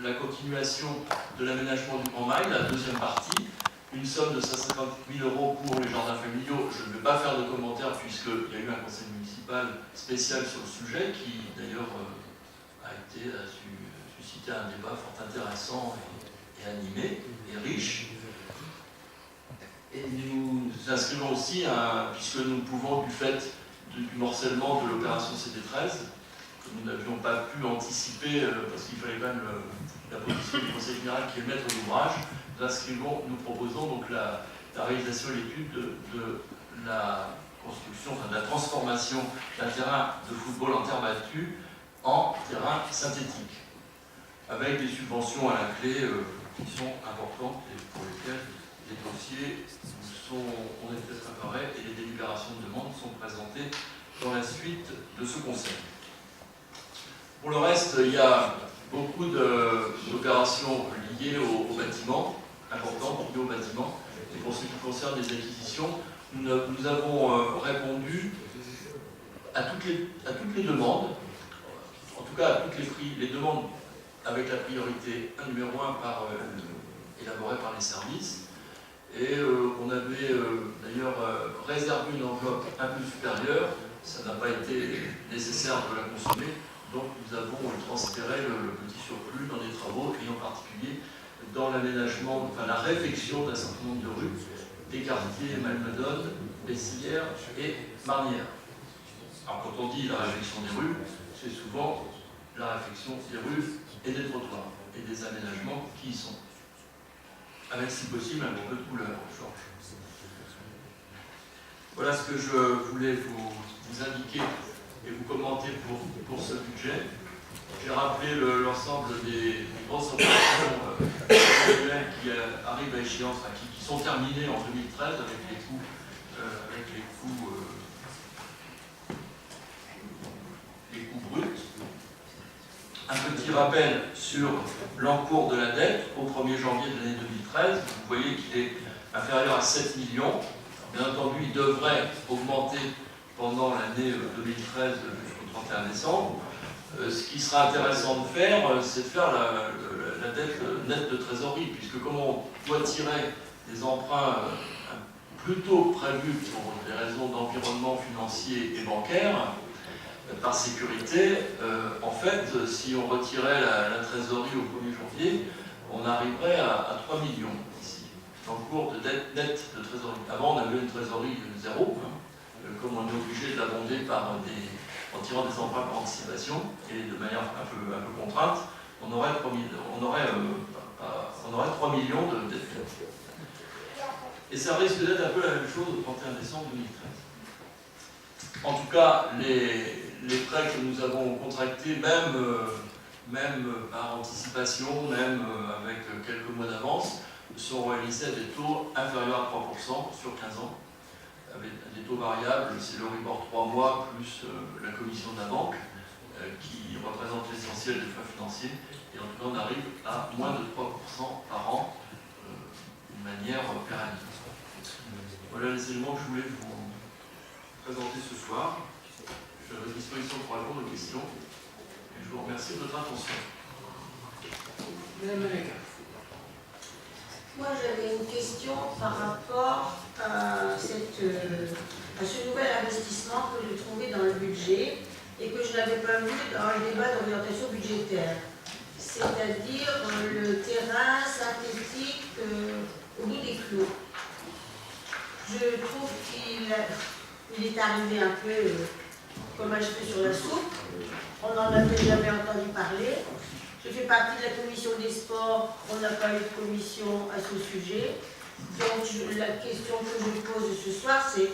la continuation de l'aménagement du Grand Mail, la deuxième partie, une somme de 150 000 € pour les jardins familiaux. Je ne vais pas faire de commentaires puisqu'il y a eu un conseil municipal spécial sur le sujet qui d'ailleurs a suscité un débat fort intéressant et animé et riche. Et nous inscrivons aussi, puisque nous pouvons, du fait du morcellement de l'opération CD13, que nous n'avions pas pu anticiper parce qu'il fallait quand même la position du Conseil général qui est le maître d'ouvrage, nous proposons donc la réalisation et l'étude de la construction, enfin de la transformation d'un terrain de football en terre battue en terrain synthétique, avec des subventions à la clé qui sont importantes et pour lesquelles les dossiers ont été préparés et les délibérations de demande sont présentées dans la suite de ce conseil. Pour le reste, il y a beaucoup d'opérations liées au bâtiment, importantes liées au bâtiment. Et pour ce qui concerne les acquisitions, nous avons répondu à toutes les demandes, en tout cas à toutes les demandes avec la priorité numéro 1 élaborée par les services. Et on avait d'ailleurs réservé une enveloppe un peu supérieure, ça n'a pas été nécessaire de la consommer, donc nous avons transféré le petit surplus dans les travaux, et en particulier dans l'aménagement, enfin la réfection d'un certain nombre de rues, des quartiers Malmedone, Bessilière et Marnière. Alors quand on dit la réfection des rues, c'est souvent la réfection des rues et des trottoirs, et des aménagements qui y sont. Avec si possible un petit peu de couleur, Georges. Voilà ce que je voulais vous indiquer et vous commenter pour ce budget. J'ai rappelé l'ensemble des grosses opérations qui arrivent à échéance, qui sont terminées en 2013 avec les coûts bruts. Un petit rappel sur l'encours de la dette au 1er janvier de l'année 2013. Vous voyez qu'il est inférieur à 7 millions. Bien entendu, il devrait augmenter pendant l'année 2013 jusqu'au 31 décembre. Ce qui sera intéressant de faire, c'est de faire la dette nette de trésorerie, puisque comme on doit tirer des emprunts plutôt prévus pour des raisons d'environnement financier et bancaire, par sécurité, en fait, si on retirait la trésorerie au 1er janvier, on arriverait à 3 millions ici, l'encours de dette nette de trésorerie. Avant, on avait une trésorerie de zéro, comme on est obligé de l'abonder en tirant des emprunts par anticipation et de manière un peu contrainte, on aurait 3 millions de dette. Et ça risque d'être un peu la même chose au 31 décembre 2013. En tout cas, les prêts que nous avons contractés, même par anticipation, même avec quelques mois d'avance, sont réalisés à des taux inférieurs à 3% sur 15 ans, avec des taux variables, c'est l'Euribor 3 mois plus la commission de la banque, qui représente l'essentiel des frais financiers, et en tout cas on arrive à moins de 3% par an, d'une manière pérenne. Voilà les éléments que je voulais vous présenter ce soir. Je suis à votre disposition pour répondre aux questions. Et je vous remercie de votre attention. Madame Maléka. Moi, j'avais une question par rapport à ce nouvel investissement que j'ai trouvé dans le budget et que je n'avais pas vu dans le débat d'orientation budgétaire. C'est-à-dire le terrain synthétique au bout des clos. Je trouve qu'il est arrivé un peu comme un cheveu sur la soupe. On n'en avait jamais entendu parler. Je fais partie de la commission des sports. On n'a pas eu de commission à ce sujet. Donc la question que je pose ce soir, c'est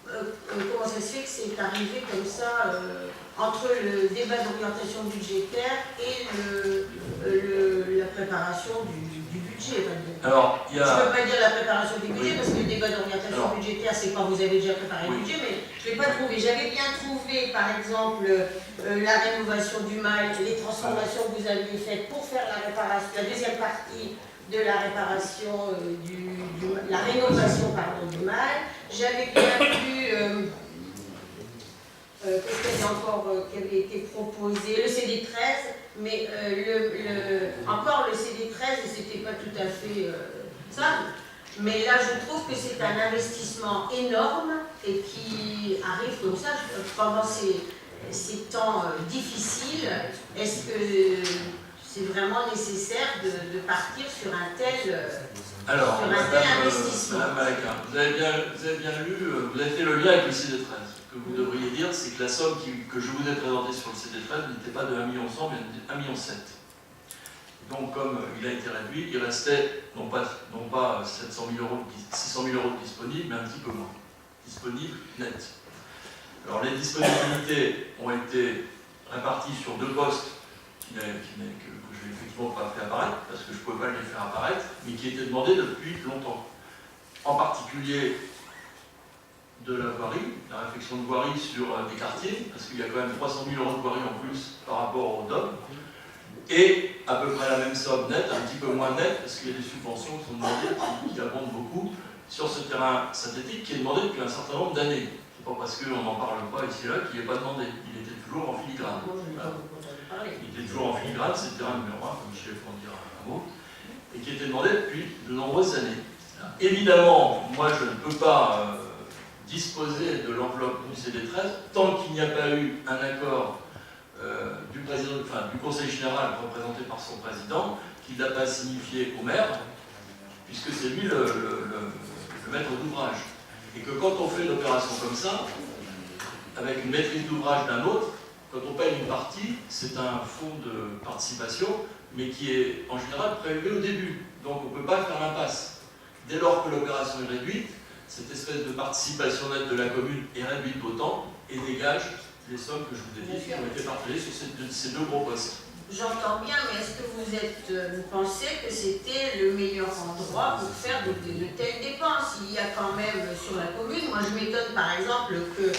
comment ça se fait que c'est arrivé comme ça entre le débat d'orientation budgétaire et la préparation du budget. Alors, je ne peux pas dire la préparation du budget, parce que le débat d'orientation budgétaire, c'est quand vous avez déjà préparé le budget, mais je ne l'ai pas trouvé. J'avais bien trouvé, par exemple, la rénovation du mail, les transformations que vous aviez faites pour faire la deuxième partie de la réparation, la rénovation du mail. J'avais bien vu qu'est-ce qu'il y avait encore qui avait été proposé, le CD13, mais encore tout à fait ça. Mais là, je trouve que c'est un investissement énorme et qui arrive comme ça pendant ces temps difficiles. Est-ce que c'est vraiment nécessaire de partir sur un tel, investissement? Madame Malaquin, vous avez bien lu, vous avez fait le lien avec le CD13. Ce que vous devriez dire, c'est que la somme que je vous ai présentée sur le CD13 n'était pas de 1,1 million, mais de 1,7 million. Donc, comme il a été réduit, il restait non pas 600 000 euros disponibles, mais un petit peu moins. Disponibles net. Alors, les disponibilités ont été réparties sur 2 postes que je n'ai effectivement pas fait apparaître, parce que je ne pouvais pas les faire apparaître, mais qui étaient demandés depuis longtemps. En particulier de la voirie, la réflexion de voirie sur des quartiers, parce qu'il y a quand même 300 000 euros de voirie en plus par rapport au DOM. Et à peu près la même somme nette, un petit peu moins nette, parce qu'il y a des subventions qui sont demandées, qui abondent beaucoup, sur ce terrain synthétique qui est demandé depuis un certain nombre d'années. C'est pas parce qu'on n'en parle pas ici et là qu'il n'est pas demandé. Il était toujours en filigrane. Il était toujours en filigrane, c'est le terrain numéro 1, comme je vais en dire un mot, et qui était demandé depuis de nombreuses années. Évidemment, moi je ne peux pas disposer de l'enveloppe du CD13 tant qu'il n'y a pas eu un accord du Conseil général représenté par son président, qui ne l'a pas signifié au maire, puisque c'est lui le maître d'ouvrage. Et que quand on fait une opération comme ça, avec une maîtrise d'ouvrage d'un autre, quand on paye une partie, c'est un fonds de participation, mais qui est en général prélevé au début. Donc on ne peut pas faire l'impasse. Dès lors que l'opération est réduite, cette espèce de participation nette de la commune est réduite d'autant et dégage les sommes que je vous ai dites qui ont été partagées sur ces 2 gros postes. J'entends bien, mais est-ce que vous pensez que c'était le meilleur endroit pour faire de telles dépenses? Il y a quand même sur la commune, moi je m'étonne par exemple que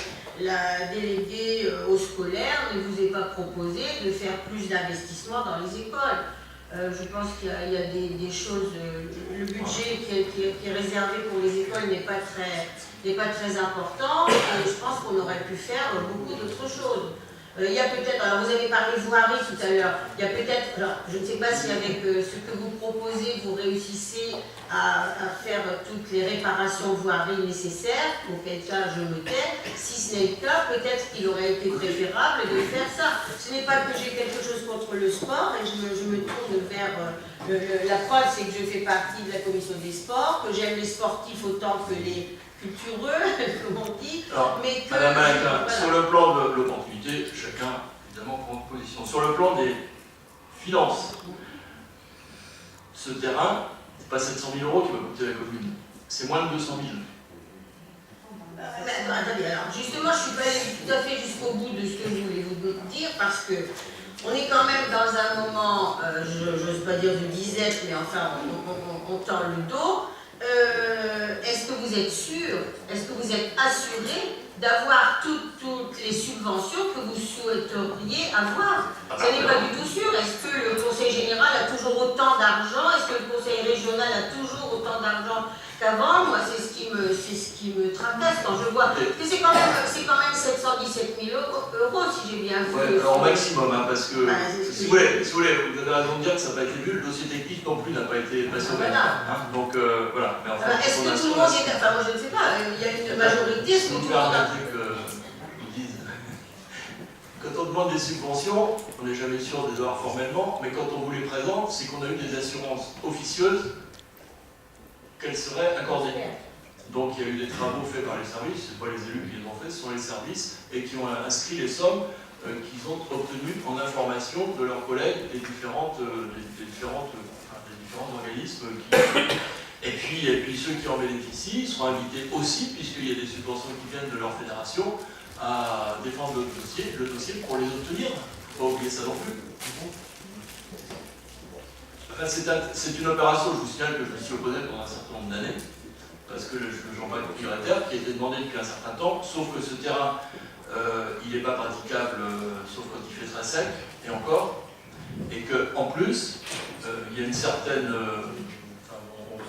la déléguée au scolaire ne vous ait pas proposé de faire plus d'investissements dans les écoles. Je pense qu'il y a des choses, le budget qui est réservé pour les écoles n'est pas très important, et je pense qu'on aurait pu faire beaucoup d'autres choses. Il y a peut-être, alors vous avez parlé de voirie tout à l'heure, il y a peut-être, alors je ne sais pas si avec ce que vous proposez, vous réussissez à faire toutes les réparations voirie nécessaires, auquel cas je me tais. Si ce n'est le cas, peut-être qu'il aurait été préférable de faire ça. Ce n'est pas que j'ai quelque chose contre le sport, et je me tourne vers la preuve, c'est que je fais partie de la commission des sports, que j'aime les sportifs autant que les cultureux, comme on dit. Alors, mais que, Madame Malaquin, voilà. sur le plan de l'opportunité, chacun évidemment prend position. Sur le plan des finances, ce terrain, c'est pas 700 000 euros qui va coûter la commune, c'est moins de 200 000. Attendez, alors justement, je ne suis pas allée tout à fait jusqu'au bout de ce que je voulais vous dire, parce que on est quand même dans un moment, je n'ose pas dire de disette, mais enfin, on tend le dos. Est-ce que vous êtes sûr, est-ce que vous êtes assuré d'avoir toutes les subventions que vous souhaiteriez avoir? Ce n'est pas du tout sûr. Est-ce que le Conseil général a toujours autant d'argent? Est-ce que le Conseil régional a toujours autant d'argent qu'avant? Moi, c'est ce qui me tracasse quand je vois. Parce que c'est quand même 717 000 euros, si j'ai bien vu. Ouais, alors au maximum, hein, parce que si vous voulez, vous avez raison de dire que ça n'a pas été vu, le dossier technique non plus n'a pas été passé au maître. Hein, donc voilà. Mais enfin, est-ce que tout le monde est. Enfin, moi je ne sais pas, il y a une majorité, est-ce que tout le monde a. Quand on demande des subventions, on n'est jamais sûr de les avoir formellement, mais quand on vous les présente, c'est qu'on a eu des assurances officieuses qu'elles seraient accordées. Donc il y a eu des travaux faits par les services, ce ne sont pas les élus qui les ont faits, ce sont les services, et qui ont inscrit les sommes qu'ils ont obtenues en information de leurs collègues des différents organismes. Et puis ceux qui en bénéficient seront invités aussi, puisqu'il y a des subventions qui viennent de leur fédération, à défendre le dossier pour les obtenir. Il ne faut pas oublier ça non plus. Enfin, c'est une opération, je vous signale, que je me suis opposé pendant un certain nombre d'années, parce que le Jean-Baptiste propriétaire qui a été demandé depuis un certain temps, sauf que ce terrain, il n'est pas praticable, sauf quand il fait très sec, et encore, et qu'en plus, il y a une certaine...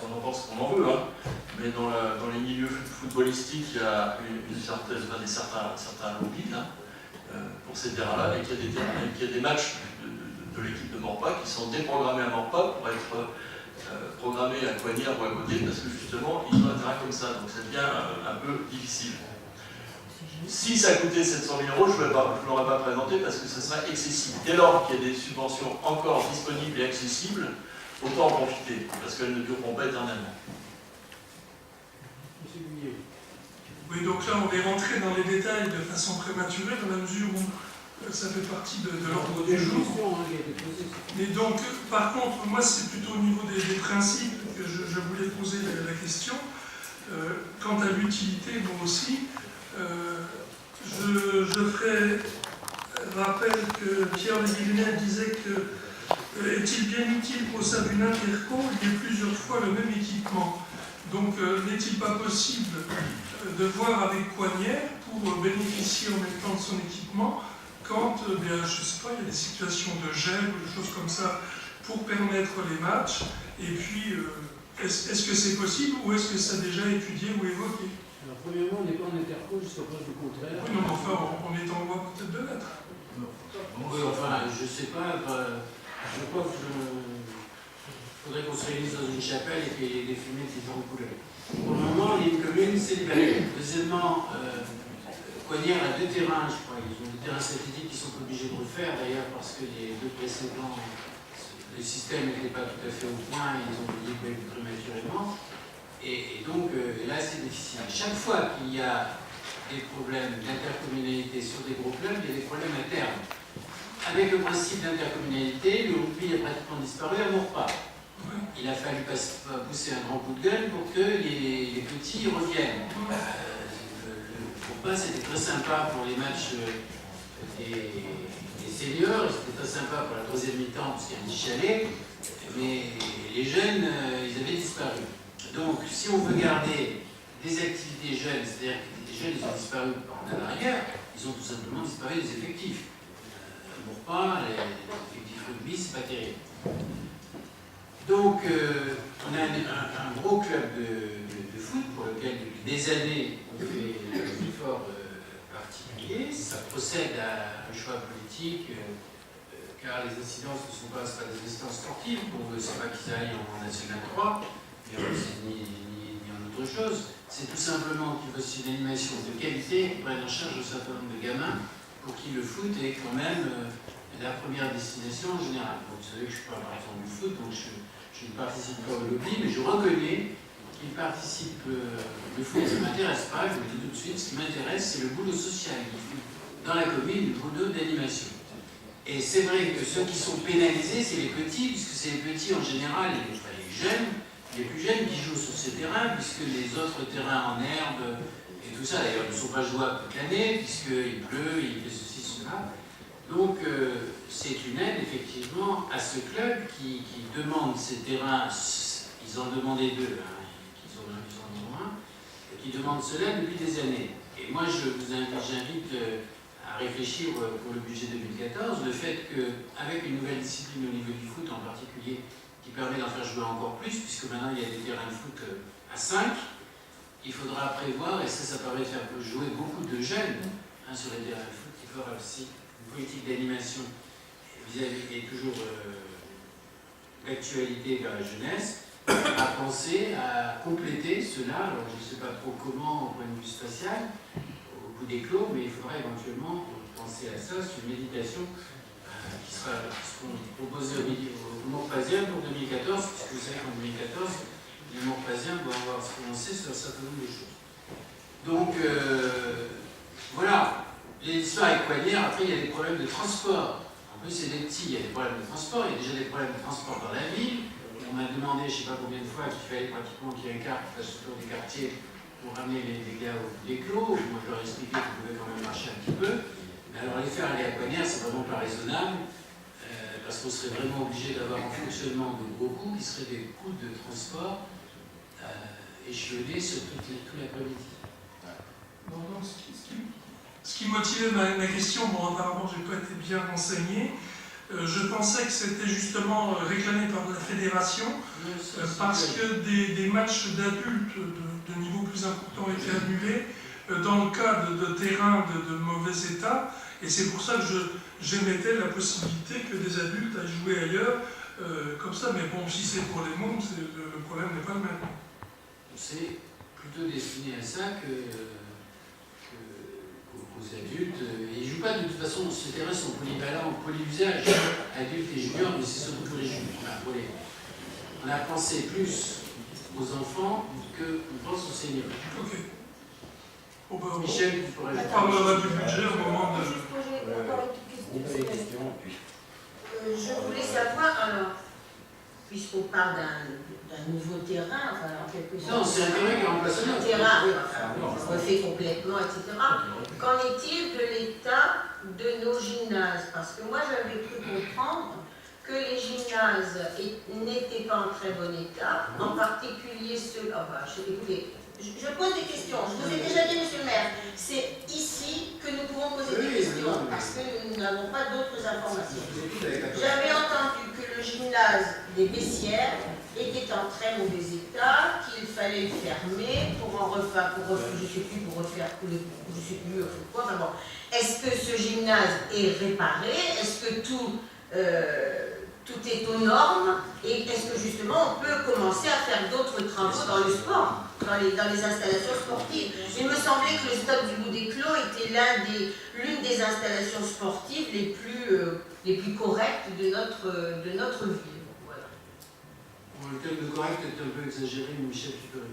on en pense qu'on en veut, hein, mais dans les milieux footballistiques, il y a certains lobbies là, pour ces terrains-là, et qu'il y a des matchs de l'équipe de Morpa qui sont déprogrammés à Morpa pour être programmés à Coignères ou à côté, parce que justement, ils ont un terrain comme ça, donc ça devient un peu difficile. Si ça coûtait 700 000 euros, je ne l'aurais pas présenté parce que ça serait excessif. Dès lors qu'il y a des subventions encore disponibles et accessibles, autant en profiter, parce qu'elles ne dureront pas éternellement. Oui, donc là, on est rentré dans les détails de façon prématurée, dans la mesure où ça fait partie de l'ordre du jour. Mais donc, par contre, moi, c'est plutôt au niveau des principes que je voulais poser la question. Quant à l'utilité, moi aussi, je ferai rappel que Pierre de Guillenel disait que est-il bien utile qu'au sein d'une interco, il y ait plusieurs fois le même équipement? Donc, n'est-il pas possible de voir avec Coignères pour bénéficier en même temps de son équipement quand, bien, je ne sais pas, il y a des situations de gel ou des choses comme ça pour permettre les matchs? Et puis, est-ce que c'est possible ou est-ce que ça a déjà étudié ou évoqué? Alors, premièrement, on n'est pas en interco jusqu'à preuve du contraire. Oui, non, mais enfin, on est en voie peut-être de l'être. Oui, enfin, je ne sais pas. Je crois que faudrait qu'on se réunisse dans une chapelle et qu'il y ait des fumées de différentes couleurs. Pour le moment, on est une commune célibataire. Deuxièmement, Coignères a 2 terrains, je crois. Ils ont des terrains synthétiques qui sont obligés de refaire, d'ailleurs, parce que les 2 précédents, le système n'était pas tout à fait au point, ils ont oublié prématurément. Et donc, là, c'est difficile. Chaque fois qu'il y a des problèmes d'intercommunalité sur des gros clubs, il y a des problèmes internes. Avec le principe d'intercommunalité, le rugby a pratiquement disparu à Maurepas. Il a fallu pousser un grand coup de gueule pour que les petits reviennent. Maurepas, c'était très sympa pour les matchs des seniors, c'était très sympa pour la 3e mi-temps, parce qu'il y a un petit chalet, mais les jeunes, ils avaient disparu. Donc, si on veut garder des activités jeunes, c'est-à-dire que les jeunes, ils ont disparu à l'arrière, ils ont tout simplement disparu des effectifs. Maurepas, les effectifs rugby, c'est pas terrible. Donc, on a un gros club de foot pour lequel, depuis des années, on fait des efforts particuliers. Ça procède à un choix politique, car les incidences ne sont pas des incidences sportives. On ne veut pas qu'ils aillent en National 3, ni en autre chose. C'est tout simplement qu'il faut aussi une animation de qualité qui prenne en charge un certain nombre de gamins pour qui le foot est quand même la première destination en général. Donc, vous savez que je ne suis pas par exemple du foot, donc je ne participe pas au lobby, mais je reconnais qu'il participe. Le foot ne m'intéresse pas, je vous le dis tout de suite, ce qui m'intéresse, c'est le boulot social dans la commune, le boulot d'animation. Et c'est vrai que ceux qui sont pénalisés, c'est les petits, puisque c'est les petits en général, les jeunes, les plus jeunes qui jouent sur ces terrains, puisque les autres terrains en herbe et tout ça, d'ailleurs, ne sont pas jouables toute l'année, puisqu'il pleut, il fait ceci, cela. Donc, c'est une aide, effectivement, à ce club qui demande ces terrains, ils en demandaient 2, hein, ils en ont un, et qui demande cela depuis des années. Et moi, j'invite à réfléchir pour le budget 2014, le fait qu'avec une nouvelle discipline au niveau du foot en particulier, qui permet d'en faire jouer encore plus, puisque maintenant il y a des terrains de foot à 5, il faudra prévoir, et ça permet de faire jouer beaucoup de jeunes sur les terrains de foot, il faudra aussi une politique d'animation vis-à-vis et toujours d'actualité vers la jeunesse, à penser à compléter cela. Alors je ne sais pas trop comment au point de vue spatial, au bout des clos, mais il faudra éventuellement penser à ça, sur une méditation qui seront proposées aux Maurepaziens pour 2014, puisque vous savez qu'en 2014, les Maurepaziens doivent avoir prononcé sur un certain nombre de choses. Donc, voilà, les histoires avec Coignères, après il y a des problèmes de transport. En plus, c'est des petits, il y a des problèmes de transport, il y a déjà des problèmes de transport dans la ville. On m'a demandé, je ne sais pas combien de fois, qu'il fallait pratiquement qu'il y ait un car qui fasse le tour des quartiers pour ramener les gars au bout des clos. Moi, je leur ai expliqué qu'ils pouvaient quand même marcher un petit peu. Mais alors, les faire aller à Coignères, c'est vraiment pas raisonnable. Parce qu'on serait vraiment obligé d'avoir un fonctionnement de gros coûts qui seraient des coûts de transport échelonnés sur tout l'après-midi. Bon, donc, ce qui motivait ma question, bon, apparemment, je n'ai pas été bien renseigné. Je pensais que c'était justement réclamé par la fédération, parce que des matchs d'adultes de niveau plus important étaient annulés dans le cas de terrains de mauvais état. Et c'est pour ça que j'émettais la possibilité que des adultes aillent jouer ailleurs, comme ça, mais bon, si c'est pour les mômes, le problème n'est pas le même. C'est plutôt destiné à ça qu'aux adultes. Ils ne jouent pas de toute façon, ces terrains sont polyvalents, polyusages, adultes et juniors, mais c'est surtout pour les juniors. On a pensé plus aux enfants qu'on pense aux seniors. Ok. Bon, ben, Michel, tu pourrais on parlera du budget au moment de... Juste poser encore une petite question. Je voulais savoir, alors, puisqu'on parle d'un nouveau terrain, enfin, en quelque sorte. Non, c'est un terrain qui remplace Un terrain, oui, enfin, on refait complètement, etc. Qu'en est-il de l'état de nos gymnases? Parce que moi, j'avais cru comprendre que les gymnases n'étaient pas en très bon état, en particulier ceux... Ah bah, écoutez, je pose des questions. Je vous ai déjà dit, monsieur le maire, c'est ici que nous pouvons poser des questions, parce que nous n'avons pas d'autres informations. J'avais entendu que le gymnase des Bessières était en très mauvais état, qu'il fallait le fermer pour en refaire, je ne sais plus, pour refaire, je ne sais plus quoi, enfin bon. Est-ce que ce gymnase est réparé? Est-ce que tout est aux normes? Et est-ce que justement on peut commencer à faire d'autres travaux dans le sport, dans les installations sportives? Il me semblait que le stade du Bout des Clos était l'une des installations sportives les plus correctes de notre ville. Voilà. Bon, le terme de correct est un peu exagéré, mais Michel, tu peux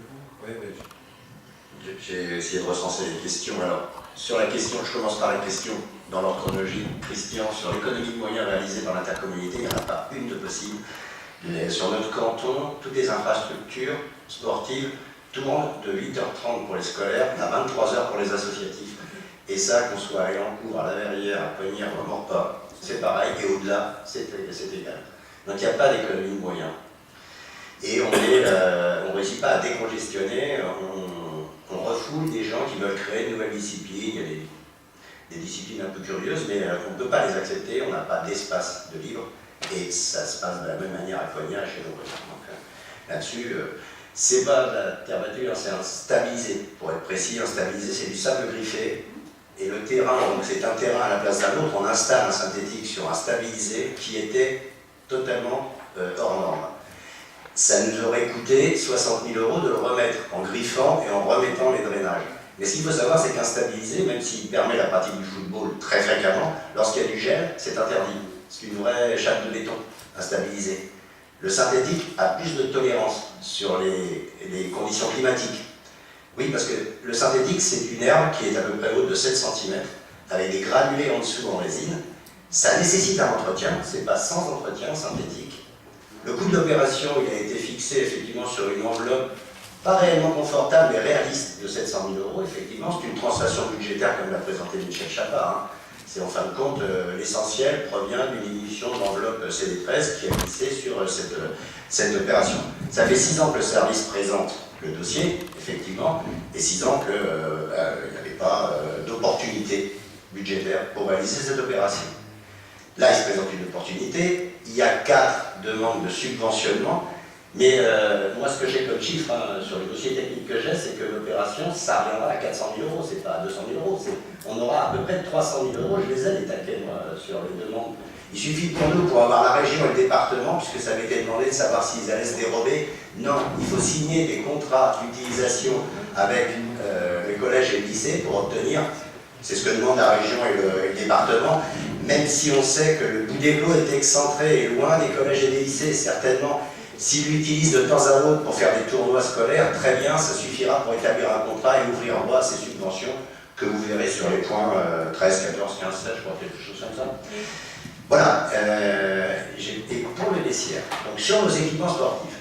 répondre. Oui. J'ai essayé de recenser les questions. Alors, sur la question, je commence par la question dans l'ordre chronologique. Christian, sur l'économie de moyens réalisés par l'intercommunauté, il n'y en a pas une de possible. Mais sur notre canton, toutes les infrastructures sportives tournent de 8h30 pour les scolaires à 23h pour les associatifs. Et ça, qu'on soit à Elancourt, à La Verrière, à Pognières ou à Morpas, c'est pareil, et au-delà, c'est égal. Donc il n'y a pas d'économie de moyens. Et on ne réussit pas à décongestionner, on refoule des gens qui veulent créer de nouvelles disciplines. Il y a des disciplines un peu curieuses, mais on ne peut pas les accepter, on n'a pas d'espace de libre, et ça se passe de la même manière à Cognac et chez nous. Donc là-dessus, c'est pas de la terre battue, c'est un stabilisé. Pour être précis, un stabilisé, c'est du sable griffé, et le terrain, donc c'est un terrain à la place d'un autre, on installe un synthétique sur un stabilisé qui était totalement hors norme. Ça nous aurait coûté 60 000 € de le remettre en griffant et en remettant les drainages. Mais ce qu'il faut savoir, c'est qu'un stabilisé, même s'il permet la pratique du football très fréquemment, lorsqu'il y a du gel, c'est interdit. C'est une vraie chape de béton, un stabilisé. Le synthétique a plus de tolérance sur les conditions climatiques. Oui, parce que le synthétique, c'est une herbe qui est à peu près haute de 7 cm, avec des granulés en dessous en résine. Ça nécessite un entretien, c'est pas sans entretien synthétique. Le coût de l'opération, il a été fixé effectivement sur une enveloppe pas réellement confortable mais réaliste de 700 000 €. Effectivement, c'est une translation budgétaire comme l'a présenté Michel Chapa. C'est en fin de compte, l'essentiel provient d'une diminution de l'enveloppe CD13 qui a glissé sur cette opération. Ça fait 6 ans que le service présente le dossier, effectivement, et 6 ans qu'il n'y avait pas d'opportunité budgétaire pour réaliser cette opération. Là, il se présente une opportunité, il y a 4 demandes de subventionnement, mais moi, ce que j'ai comme chiffre sur le dossier technique que j'ai, c'est que l'opération, ça reviendra à 400 000 €, c'est pas à 200 000 €, on aura à peu près 300 000 €, je les ai les taquets, moi, sur les demandes. Il suffit pour nous, pour avoir la région et le département, puisque ça m'était demandé de savoir s'ils allaient se dérober, non, il faut signer des contrats d'utilisation avec les collèges et le lycée pour obtenir, c'est ce que demande la région et le département, même si on sait que le Bout des Clos est excentré et loin des collèges et des lycées, certainement, s'il l'utilise de temps à autre pour faire des tournois scolaires, très bien, ça suffira pour établir un contrat et ouvrir en bas ces subventions que vous verrez sur les points 13, 14, 15, 16, je crois, quelque chose comme ça. Voilà, et pour les baissières, donc sur nos équipements sportifs,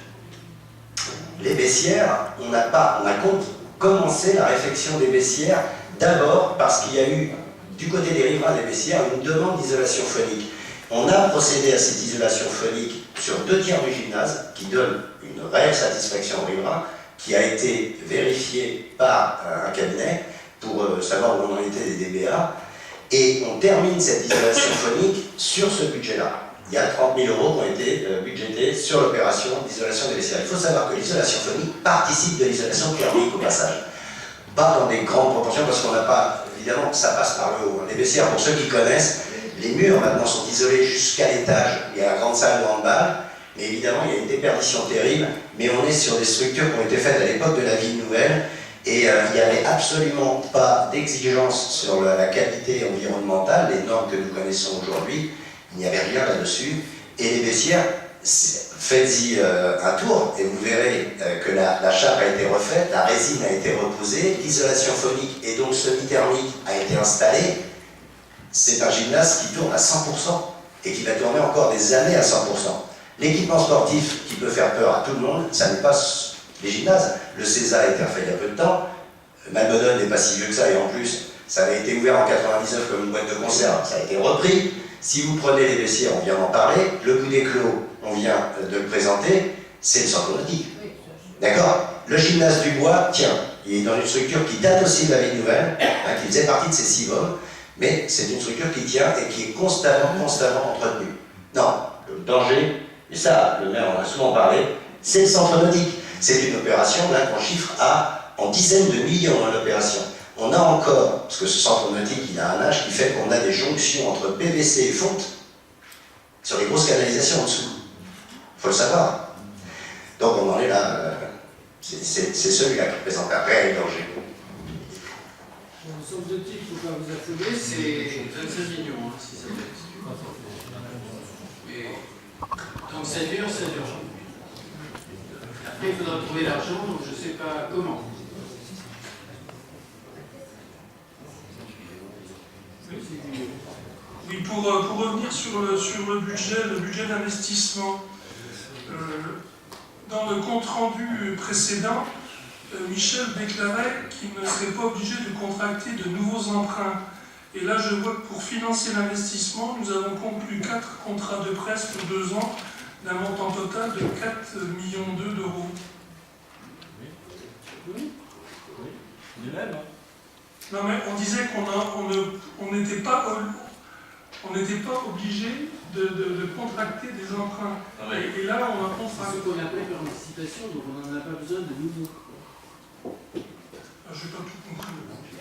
les baissières, on a commencé la réfection des baissières d'abord parce qu'il y a eu, du côté des riverains des baissières, une demande d'isolation phonique. On a procédé à cette isolation phonique sur 2 tiers du gymnase, qui donne une réelle satisfaction aux riverains, qui a été vérifiée par un cabinet pour savoir où on en était des DBA, et on termine cette isolation phonique sur ce budget-là. Il y a 30 000 € qui ont été budgétés sur l'opération d'isolation des vestiaires. Il faut savoir que l'isolation phonique participe de l'isolation thermique au passage. Pas dans des grandes proportions, parce qu'on n'a pas, évidemment, ça passe par le haut. Les vestiaires, pour ceux qui connaissent, les murs maintenant sont isolés jusqu'à l'étage. Il y a la grande salle de handball. Mais évidemment, il y a une déperdition terrible, mais on est sur des structures qui ont été faites à l'époque de la ville nouvelle, et il n'y avait absolument pas d'exigence sur la qualité environnementale, les normes que nous connaissons aujourd'hui, il n'y avait rien là-dessus. Et les vestiaires, faites-y un tour, et vous verrez que la chape a été refaite, la résine a été reposée, l'isolation phonique et donc semi-thermique a été installée. C'est un gymnase qui tourne à 100%, et qui va tourner encore des années à 100%. L'équipement sportif qui peut faire peur à tout le monde, ça n'est pas les gymnases. Le César a été refait il y a peu de temps. Malbodon n'est pas si vieux que ça, et en plus, ça avait été ouvert en 99 comme une boîte de conserve, ça a été repris. Si vous prenez les vestiaires, on vient d'en parler, le coup d'éclos, on vient de le présenter, c'est le centre nautique. D'accord? Le gymnase du Bois, tiens, il est dans une structure qui date aussi de la ville nouvelle, hein, qui faisait partie de ces CIVOM, mais c'est une structure qui tient et qui est constamment entretenue. Non, le danger, et ça, le maire en a souvent parlé, c'est le centre nautique. C'est une opération là qu'on chiffre en dizaines de millions l'opération. On a encore, parce que ce centre nautique il a un âge qui fait qu'on a des jonctions entre PVC et fonte sur les grosses canalisations en dessous. Il faut le savoir. Donc on en est là, c'est celui-là qui représente un réel danger. Le centre nautique, il ne faut pas vous affoler, c'est 25 millions, hein, si ça fait. Et tant que ça dure, ça dure. Après, il faudra trouver l'argent, donc je ne sais pas comment. Oui, pour revenir sur le budget d'investissement, dans le compte-rendu précédent, Michel déclarait qu'il ne serait pas obligé de contracter de nouveaux emprunts. Et là, je vois que pour financer l'investissement, nous avons conclu 4 contrats de prêt sur 2 ans d'un montant total de 4,2 millions d'euros. Oui. Lui-même. Non mais on disait qu'on n'était pas obligé de contracter des emprunts. Ah ouais. Et là, on a C'est contracté. ce qu'on appelle par anticipation, donc on n'en a pas besoin de nouveau. Je n'ai pas tout compris.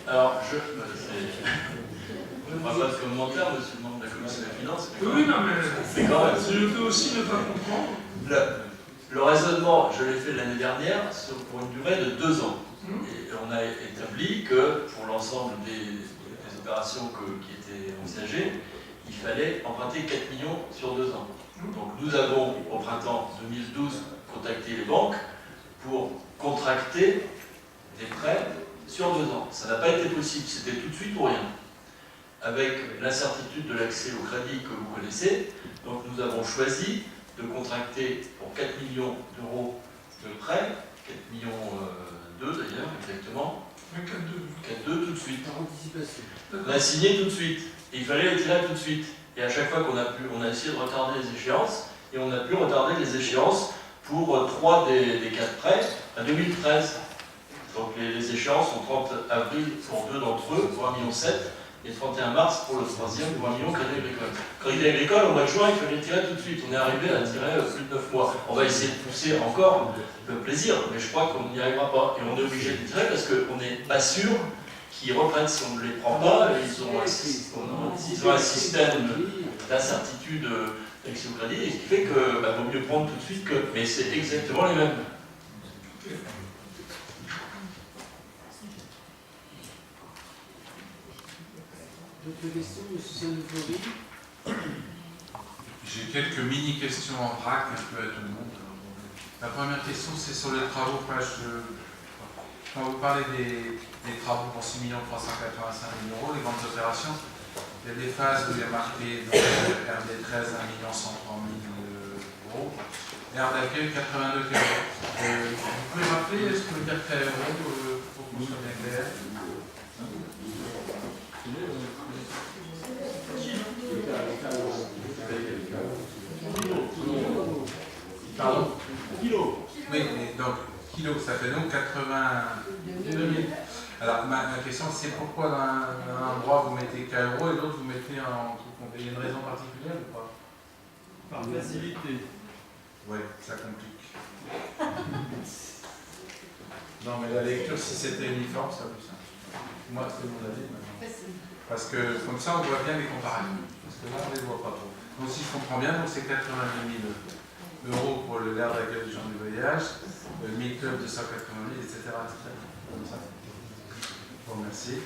Alors, je ne ferai pas de commentaire, monsieur le membre de la commission des finances. Oui, non mais quand même. je peux aussi ne pas comprendre. Le raisonnement, je l'ai fait l'année dernière pour une durée de 2 ans. Et on a établi que pour l'ensemble des opérations qui étaient envisagées, il fallait emprunter 4 millions sur 2 ans. Donc nous avons, au printemps 2012, contacté les banques pour contracter des prêts sur 2 ans. Ça n'a pas été possible, c'était tout de suite pour rien. Avec l'incertitude de l'accès au crédit que vous connaissez, donc nous avons choisi de contracter pour 4 millions d'euros de prêts, 4 millions 2 d'ailleurs, exactement. 4,2 tout de suite. Par anticipation. On a signé tout de suite. Et il fallait les tirer tout de suite. Et à chaque fois qu'on a pu, on a essayé de retarder les échéances, et on a pu retarder les échéances pour 3 des 4 prêts à 2013. Donc les échéances sont 30 avril pour 2 d'entre eux, pour 1,7 million, et 31 mars pour le 3e, pour 1 million Crédit Agricole. Crédit Agricole, au mois de juin, il fallait tirer tout de suite. On est arrivé à tirer plus de 9 mois. On va essayer de pousser encore le plaisir, mais je crois qu'on n'y arrivera pas. Et on est obligé de tirer parce qu'on n'est pas sûr qu'ils reprennent si on ne les prend pas. Ils ont un système d'incertitude d'accès au crédit, et ce qui fait qu'il vaut mieux prendre tout de suite que. Mais c'est exactement les mêmes. D'autres questions, M. Saint-Euphorie? J'ai quelques mini-questions en vrac un peu à tout le monde. La première question, c'est sur les travaux. Quand vous parlez des travaux pour 6 385 000 euros, les grandes opérations, il y a des phases où il y a marqué RD 13 1 130 000 euros, R d'accueil 82 KE. Vous pouvez rappeler ce que veut dire KE pour qu'on soit bien clair? Pardon? Kilo. Oui, mais donc, kilo, ça fait donc 82 000. Alors, ma question, c'est pourquoi dans un endroit vous mettez K euros et l'autre vous mettez en tout compte. Il y a une raison particulière ou pas? Par facilité. Oui, ça complique. Non, mais la lecture, si c'était uniforme, ça plus simple. Moi, c'est mon avis maintenant. Parce que comme ça, on voit bien les comparaisons. Parce que là, on ne les voit pas trop. Donc, si je comprends bien, donc c'est 82 000 euros pour l'aire d'accueil des gens du voyage, 1000 clubs de 180 000, etc. Comme ça. Bon, merci.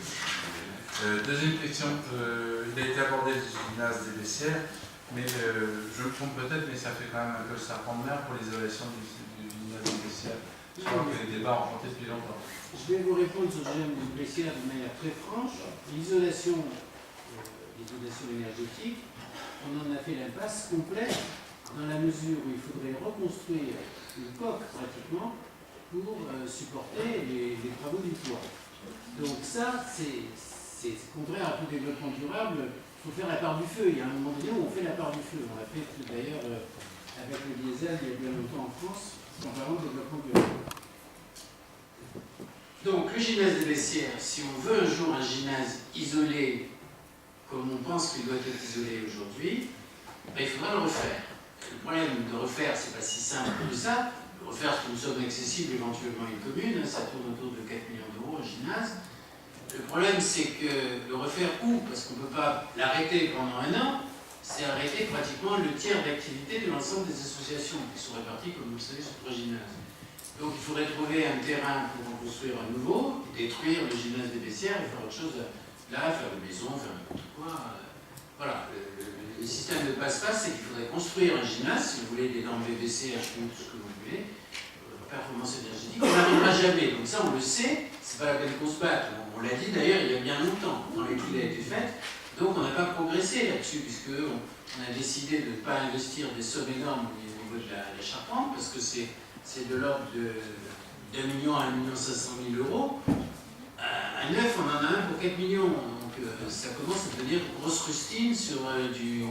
Deuxième question, il a été abordé du gymnase des Bessières, mais je me trompe peut-être, mais ça fait quand même un peu le serpent de mer pour l'isolation du gymnase des Bessières. Je crois que les débats ont compté depuis longtemps. Je vais vous répondre sur le gymnase des Bessières de manière très franche. L'isolation énergétique, on en a fait l'impasse complète dans la mesure où il faudrait reconstruire une coque pratiquement pour supporter les travaux du toit. Donc ça, c'est contraire à tout développement durable. Il faut faire la part du feu. Il y a un moment donné où on fait la part du feu. On l'a fait d'ailleurs avec le diesel il y a bien longtemps en France, en parlant de développement durable. Donc le gymnase des Bessières, si on veut un jour un gymnase isolé, comme on pense qu'il doit être isolé aujourd'hui, ben, il faudra le refaire. Le problème de refaire, c'est pas si simple que ça. Le refaire, c'est une somme accessible éventuellement à une commune, ça tourne autour de 4 millions d'euros un gymnase. Le problème, c'est que le refaire où? Parce qu'on ne peut pas l'arrêter pendant un an, c'est arrêter pratiquement le tiers d'activité de l'ensemble des associations qui sont réparties, comme vous le savez, sur 3 gymnases. Donc il faudrait trouver un terrain pour en construire un nouveau, détruire le gymnase des Bessières et faire autre chose là, faire une maison, faire n'importe quoi. Voilà, le système de passe-passe, c'est qu'il faudrait construire un gymnase, si vous voulez, des normes VVC, HPU, tout ce que vous voulez, performance énergétique, on n'arrivera jamais. Donc ça, on le sait, c'est pas la peine qu'on se batte. On l'a dit d'ailleurs il y a bien longtemps, quand l'étude a été faite, donc on n'a pas progressé là-dessus, puisqu'on a décidé de ne pas investir des sommes énormes au niveau de la charpente, parce que c'est de l'ordre de d'1 million à 1 500 000 euros. À neuf, on en a un pour 4 millions, donc ça commence à devenir grosse rustine sur du...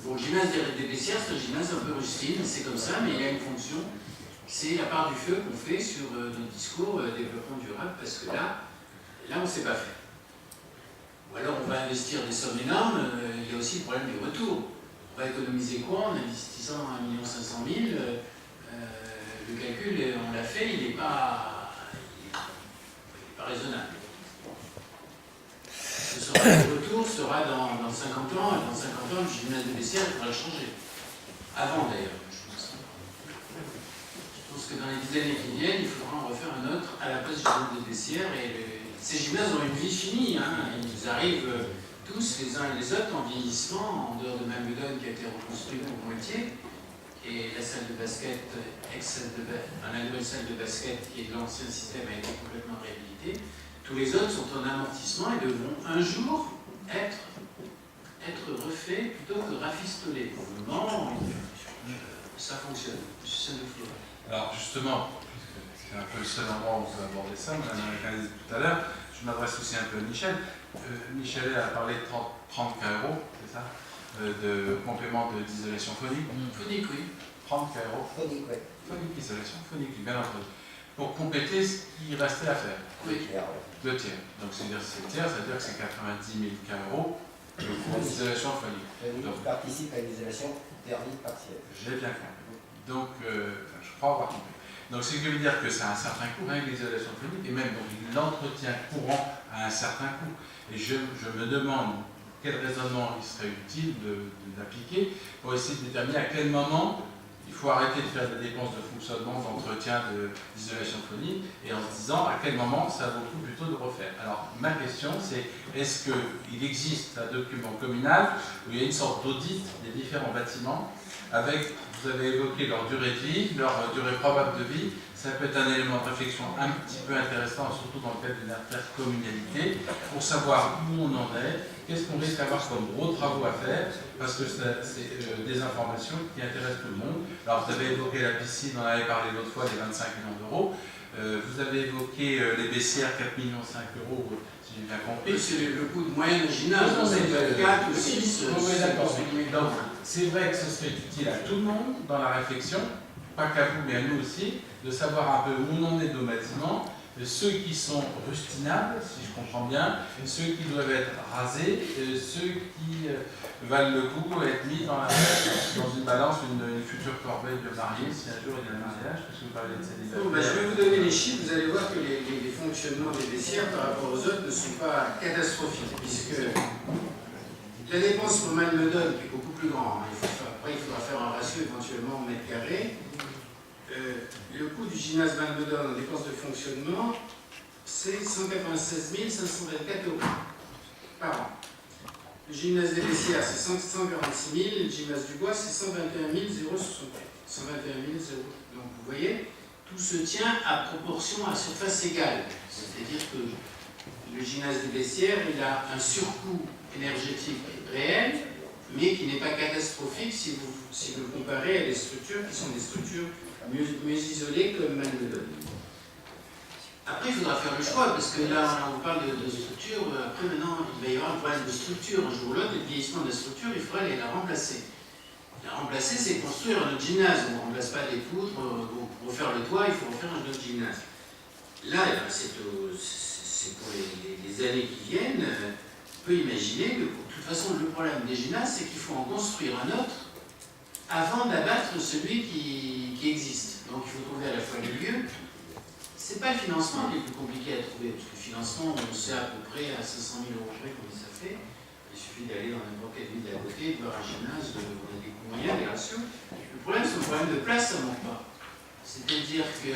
Bon, le gymnase des Bessières, c'est un gymnase un peu rustine, c'est comme ça, mais il a une fonction, c'est la part du feu qu'on fait sur notre discours développement durable, parce que là on ne sait pas faire. Ou alors on va investir des sommes énormes, il y a aussi le problème du retour. On va économiser quoi en investissant 1 500 000 le calcul, on l'a fait, il n'est pas raisonnable. Le retour sera dans 50 ans, et dans 50 ans, le gymnase des Bessières, il faudra le changer. Avant d'ailleurs, je pense. Je pense que dans les 10 années qui viennent, il faudra en refaire un autre à la place du gymnase des Bessières. Et ces gymnases ont une vie finie, hein. Ils arrivent tous les uns et les autres en vieillissement, en dehors de Malmedon qui a été reconstruit pour moitié. Et la salle de basket, la nouvelle salle de basket qui est de l'ancien système a été complètement réhabilitée. Tous les autres sont en amortissement et devront un jour être refaits plutôt que rafistolés. Pour le moment, ça fonctionne. Le système de flot. Alors justement, c'est un peu le seul endroit où on peut aborder ça, Mme Américain disait tout à l'heure, je m'adresse aussi un peu à Michel. Michel a parlé de 30 euros, c'est ça, de complément d'isolation phonique. Phonique, oui. 30 euros. Phonique, oui. Phonique, isolation phonique, bien entendu. Pour compléter ce qui restait à faire. Oui. Le tiers. Donc c'est-à-dire que c'est le tiers, c'est-à-dire que c'est 90 000 euros pour l'isolation phonique. Phonique participe à une isolation thermique partielle. J'ai bien compris. Donc, je crois avoir compris. Donc, ce qui veut dire que ça a un certain coût, hein, l'isolation phonique, et même l'entretien courant a un certain coût. Et je me demande quel raisonnement il serait utile d'appliquer pour essayer de déterminer à quel moment il faut arrêter de faire des dépenses de fonctionnement, d'entretien, d'isolation phonique, et en se disant à quel moment ça vaut le coup plutôt de refaire. Alors, ma question, c'est est-ce qu'il existe un document communal où il y a une sorte d'audit des différents bâtiments avec, vous avez évoqué leur durée de vie, leur durée probable de vie, ça peut être un élément de réflexion un petit peu intéressant, surtout dans le cadre d'une intercommunalité, pour savoir où on en est, qu'est-ce qu'on risque d'avoir comme gros travaux à faire, parce que c'est des informations qui intéressent tout le monde. Alors vous avez évoqué la piscine, on en avait parlé l'autre fois, les 25 millions d'euros. Vous avez évoqué les Bessières, 4,5 millions d'euros, si j'ai bien compris. C'est le coût de moyenne gymnase, c'est 4 ou 6. Oui, d'accord. Donc, c'est vrai que ce serait utile à tout le monde dans la réflexion, pas qu'à vous, mais à nous aussi, de savoir un peu où on en est de nos bâtiments, ceux qui sont rustinables, si je comprends bien, ceux qui doivent être rasés, ceux qui valent le coup d'être mis dans une balance, une future corbeille de mariée, si un jour il y a un mariage, parce que vous parlez de célibataire. Je vais vous donner les chiffres, vous allez voir que les fonctionnements des Bessières par rapport aux autres ne sont pas catastrophiques, puisque la dépense pour Malmedon, qui est beaucoup plus grand, il faut Après, il faudra faire un ratio éventuellement au mètre carré. Le coût du gymnase Malmedon en dépenses de fonctionnement, c'est 196 524 € par an. Le gymnase des Bessières, c'est 146 000, le gymnase du Bois, c'est 121 064. 121 000 €. Donc vous voyez, tout se tient à proportion à surface égale. C'est-à-dire que le gymnase des Bessières, il a un surcoût énergétique réel, mais qui n'est pas catastrophique si vous comparez à des structures qui sont des structures mieux isolées comme Malmedon. Après, il faudra faire le choix, parce que là, on parle de structure. Après, maintenant, il va y avoir un problème de structure. Un jour ou l'autre, le vieillissement de la structure, il faudra la remplacer. La remplacer, c'est construire un autre gymnase. On ne remplace pas des poutres. Pour refaire le toit, il faut refaire un autre gymnase. Là, c'est pour les années qui viennent. On peut imaginer que, de toute façon, le problème des gymnases, c'est qu'il faut en construire un autre avant d'abattre celui qui existe. Donc, il faut trouver à la fois les lieux. C'est pas le financement qui est le plus compliqué à trouver, parce que le financement, on sait à peu près à 500 000 € près combien ça fait. Il suffit d'aller dans n'importe quelle ville d'à côté, de voir un gymnase, on a des coûts moyens, des ratios. Le problème, c'est le problème de place, ça ne manque pas. C'est-à-dire que,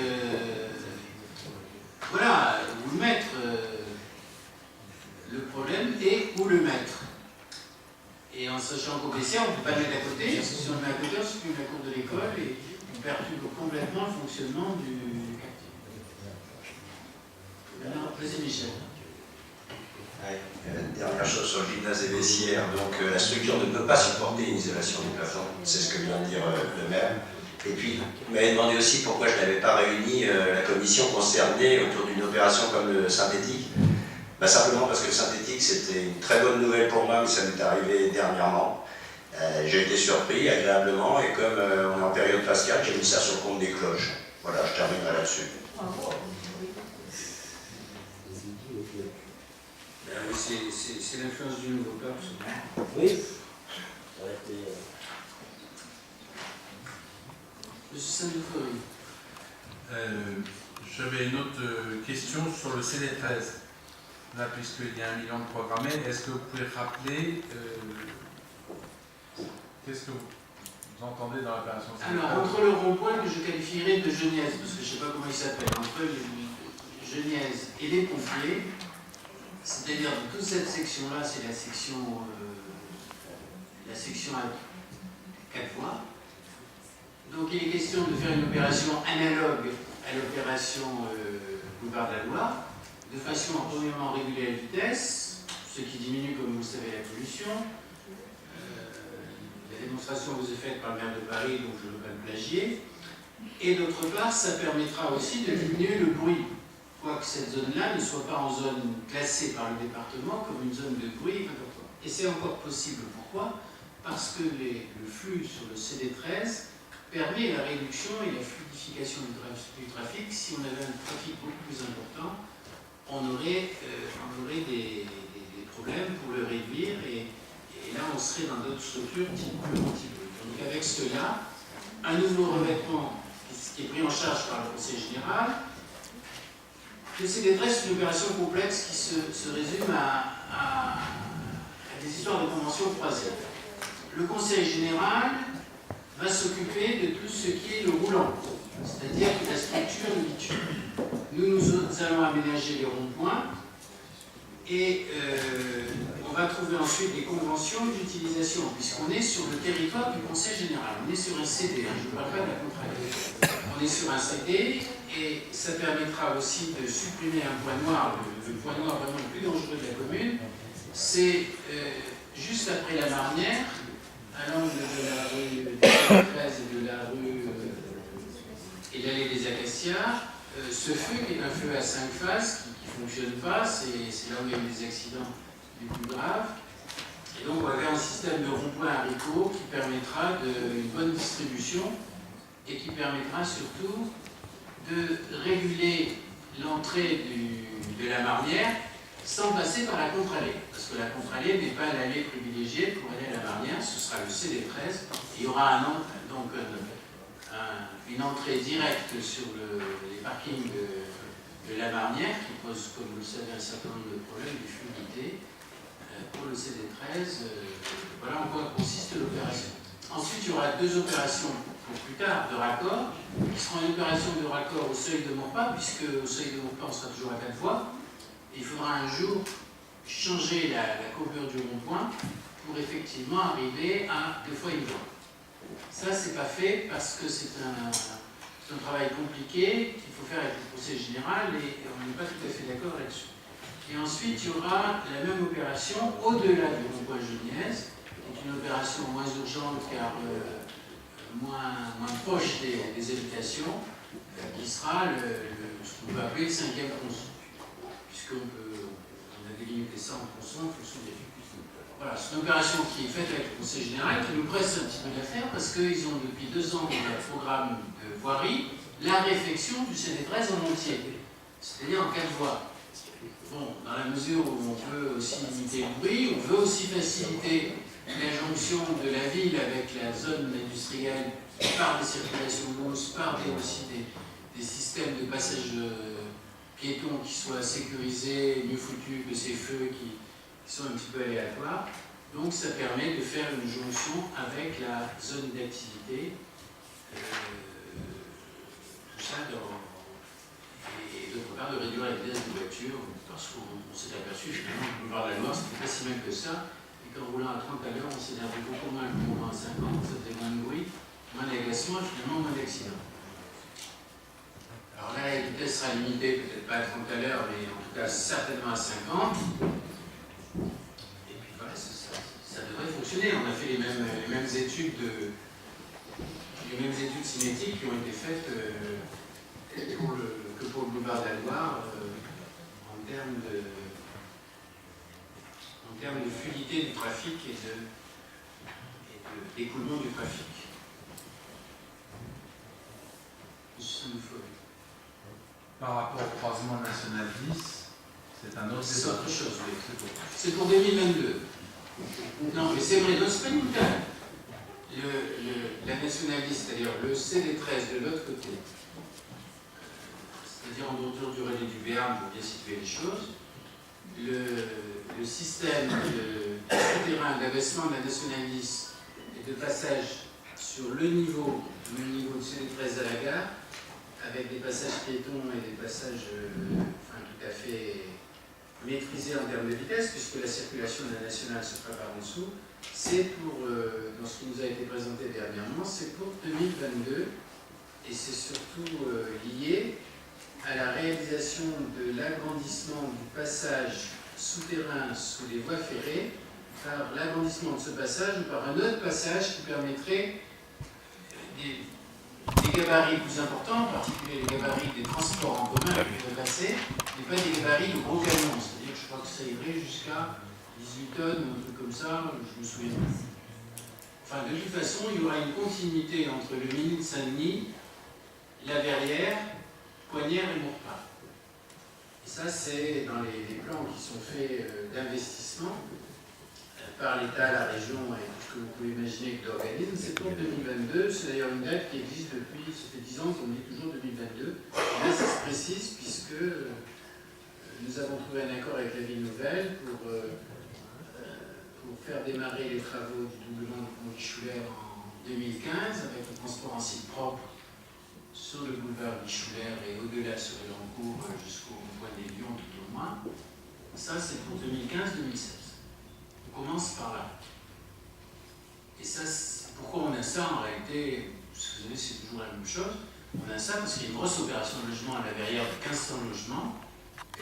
voilà, où le mettre, le problème est où le mettre. Et en sachant qu'au Bessières, on ne peut pas le mettre à côté, parce que si on le met à côté, on supprime la cour de l'école et on perturbe complètement le fonctionnement du quartier. Vas-y, Michel. Dernière chose sur le gymnase des Bessières, donc la structure ne peut pas supporter une isolation du plafond, c'est ce que vient de dire le maire. Et puis, vous m'avez demandé aussi pourquoi je n'avais pas réuni la commission concernée autour d'une opération comme le synthétique. Ben, simplement parce que le synthétique, c'était une très bonne nouvelle pour moi, mais ça m'est arrivé dernièrement. J'ai été surpris agréablement, et comme on est en période pascale, j'ai mis ça sur le compte des cloches. Voilà, je terminerai là-dessus. C'est l'influence du nouveau pape, ça. Oui. Monsieur Saint-Defory. J'avais une autre question sur le CD13. Là, puisqu'il y a 1 million de programmés, est-ce que vous pouvez rappeler qu'est-ce que vous entendez dans l'opération CD13? Alors, entre le rond-point que je qualifierais de Genièse, parce que je ne sais pas comment il s'appelle, entre Genièse et les pompiers, c'est-à-dire que toute cette section-là, c'est la section à 4 voies. Donc il est question de faire une opération analogue à l'opération Boulevard de la Loire, de façon à premièrement réguler la vitesse, ce qui diminue, comme vous le savez, la pollution. La démonstration vous est faite par le maire de Paris, donc je ne veux pas le plagier. Et d'autre part, ça permettra aussi de diminuer le bruit, quoique cette zone-là ne soit pas en zone classée par le département comme une zone de bruit importante. Et c'est encore possible. Pourquoi? Parce que le flux sur le CD13 permet la réduction et la fluidification du trafic. Si on avait un trafic beaucoup plus important, on aurait des problèmes pour le réduire, et là on serait dans d'autres structures type anti-bruit. Donc avec cela, un nouveau revêtement qui est pris en charge par le Conseil général. Le CD13, c'est une opération complexe qui se résume à des histoires de conventions croisées. Le Conseil général va s'occuper de tout ce qui est le roulant, c'est-à-dire la structure du bitume. Nous allons aménager les ronds-points et on va trouver ensuite des conventions d'utilisation, puisqu'on est sur le territoire du Conseil général. On est sur un CD, je ne parle pas de la contrainte. On est sur un CD, et ça permettra aussi de supprimer un point noir, le point noir vraiment le plus dangereux de la commune. C'est juste après la Marnière, à l'angle de la rue 13 et de la rue et l'allée des Acacias, ce feu qui est un feu à 5 faces, qui ne fonctionne pas, c'est là où il y a eu des accidents les plus graves. Et donc on va faire un système de rond-point haricots qui permettra une bonne distribution et qui permettra surtout de réguler l'entrée de la Marnière sans passer par la contre-allée. Parce que la contre-allée n'est pas l'allée privilégiée pour aller à la Marnière, ce sera le CD13. Il y aura une entrée directe sur les parkings de la Marnière qui pose, comme vous le savez, un certain nombre de problèmes de fluidité. Pour le CD13, voilà en quoi consiste l'opération. Ensuite, il y aura 2 opérations pour plus tard de raccord, qui seront une opération de raccord au seuil de Maurepas, puisque au seuil de Maurepas, on sera toujours à 4 voies. Il faudra un jour changer la courbure du rond-point pour effectivement arriver à 2 fois 1 voie. Ça, c'est pas fait parce que c'est un travail compliqué qu'il faut faire avec le Conseil général et on n'est pas tout à fait d'accord là-dessus. Et ensuite, il y aura la même opération au-delà du rond-point Genièse, qui est une opération moins urgente car moins proche des habitations, qui sera ce qu'on peut appeler le 5e tronçon, puisqu'on a délimité ça en tronçon en fonction des difficultés. Voilà, c'est une opération qui est faite avec le Conseil général, qui nous presse un petit peu d'affaires parce qu'ils ont depuis 2 ans un programme de voirie, la réfection du CD13 en entier, c'est-à-dire en 4 voies. Bon, dans la mesure où on peut aussi limiter le bruit, on veut aussi faciliter la jonction de la ville avec la zone industrielle par des circulations lousses, par aussi des systèmes de passage piétons qui soient sécurisés, mieux foutus que ces feux qui sont un petit peu aléatoires. Donc ça permet de faire une jonction avec la zone d'activité. Tout ça et d'autre part de réduire la vitesse des voitures, parce qu'on s'est aperçu finalement que le boulevard de la Loire, c'était pas si mal que ça, et qu'en roulant à 30 à l'heure, on s'énervait beaucoup moins qu'en roulant à 50, ça faisait moins de bruit, moins d'agacement et finalement moins d'accidents. Alors là, la vitesse sera limitée, peut-être pas à 30 à l'heure, mais en tout cas certainement à 50. Et puis voilà, ça devrait fonctionner. On a fait les mêmes études cinétiques qui ont été faites que pour le boulevard de la Loire en termes de fluidité du trafic et d'écoulement du trafic. Par rapport au croisement national 10, c'est un autre C'est débat. autre chose, oui. C'est pour 2022. Non, mais c'est vrai, non, c'est pas une telle. La nationaliste, c'est-à-dire le CD13 de l'autre côté, c'est-à-dire en bordure du relais du Béarn, pour bien situer les choses, le système de souterrain d'abaissement de la nationaliste et de passage sur le niveau de CD13 à la gare, avec des passages piétons et des passages tout à fait maîtrisés en termes de vitesse, puisque la circulation de la nationale se fera par en dessous, c'est pour, dans ce qui nous a été présenté dernièrement, c'est pour 2022, et c'est surtout lié à la réalisation de l'agrandissement du passage souterrain sous les voies ferrées, par l'agrandissement de ce passage ou par un autre passage qui permettrait des gabarits plus importants, en particulier les gabarits des transports en commun qui pourraient passer, mais pas des gabarits de gros camions, c'est-à-dire que je crois que ça irait jusqu'à 18 tonnes ou un truc comme ça, je me souviens plus. Enfin, de toute façon, il y aura une continuité entre le Mini de Saint-Denis, la Verrière, Coignères et Maurepas. Et ça, c'est dans les plans qui sont faits d'investissement par l'État, la région et tout ce que vous pouvez imaginer que l'organisme, c'est pour 2022. C'est d'ailleurs une date qui existe depuis, ça fait 10 ans qu'on dit toujours 2022. Et là, ça se précise puisque nous avons trouvé un accord avec la Ville Nouvelle pour faire démarrer les travaux du doublement du pont Guichouler en 2015 avec le transport en site propre sur le boulevard Guichouler et au-delà sur les Lancourt jusqu'au point des Lions tout au moins. Ça, c'est pour 2015-2016. On commence par là. Et ça, pourquoi on a ça en réalité? Parce que vous savez, c'est toujours la même chose. On a ça parce qu'il y a une grosse opération de logement à la Verrière de 1500 logements.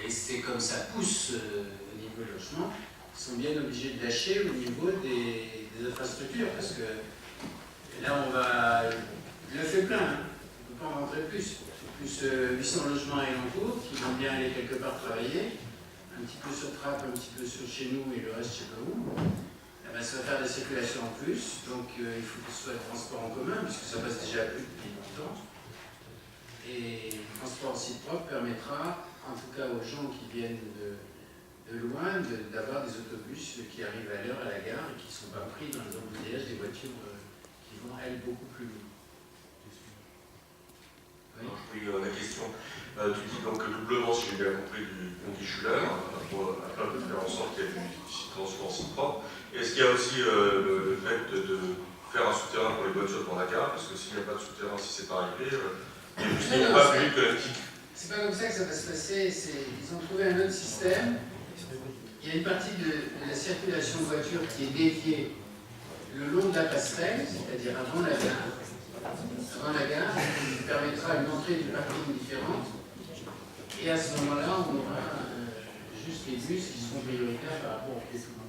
Et c'est comme ça pousse au niveau du logement. Ils sont bien obligés de lâcher au niveau des infrastructures. Parce que là, on va. Je le fais plein, hein. On ne peut pas en rentrer plus. C'est plus 800 logements à Elancourt qui vont bien aller quelque part travailler. Un petit peu sur Trappes, un petit peu sur chez nous et le reste, je ne sais pas où. Eh ben, ça va faire des circulations en plus, donc il faut que ce soit le transport en commun, puisque ça passe déjà plus depuis longtemps. Et le transport en site propre permettra, en tout cas aux gens qui viennent de loin, d'avoir des autobus qui arrivent à l'heure à la gare et qui ne sont pas pris dans les embouteillages des voitures qui vont, elles, beaucoup plus loin. Oui. Alors, je prie la question. Tu dis donc doublement, si j'ai bien compris, du pont Guichouler, afin de faire en sorte qu'il y ait du transport si propre. Est-ce qu'il y a aussi le fait de faire un souterrain pour les voitures de Monaca, parce que s'il n'y a pas de souterrain, si c'est pas réglé, l'industrie Non, n'est non, pas c'est- plus vite que la petite. C'est pas comme ça que ça va se passer. Ils ont trouvé un autre système. Il y a une partie de la circulation de voitures qui est dédiée le long de la passerelle, c'est-à-dire avant la gare. Avant la gare, qui permettra une entrée du parking différente. Et à ce moment-là, on aura juste les bus qui seront prioritaires par rapport aux piétons.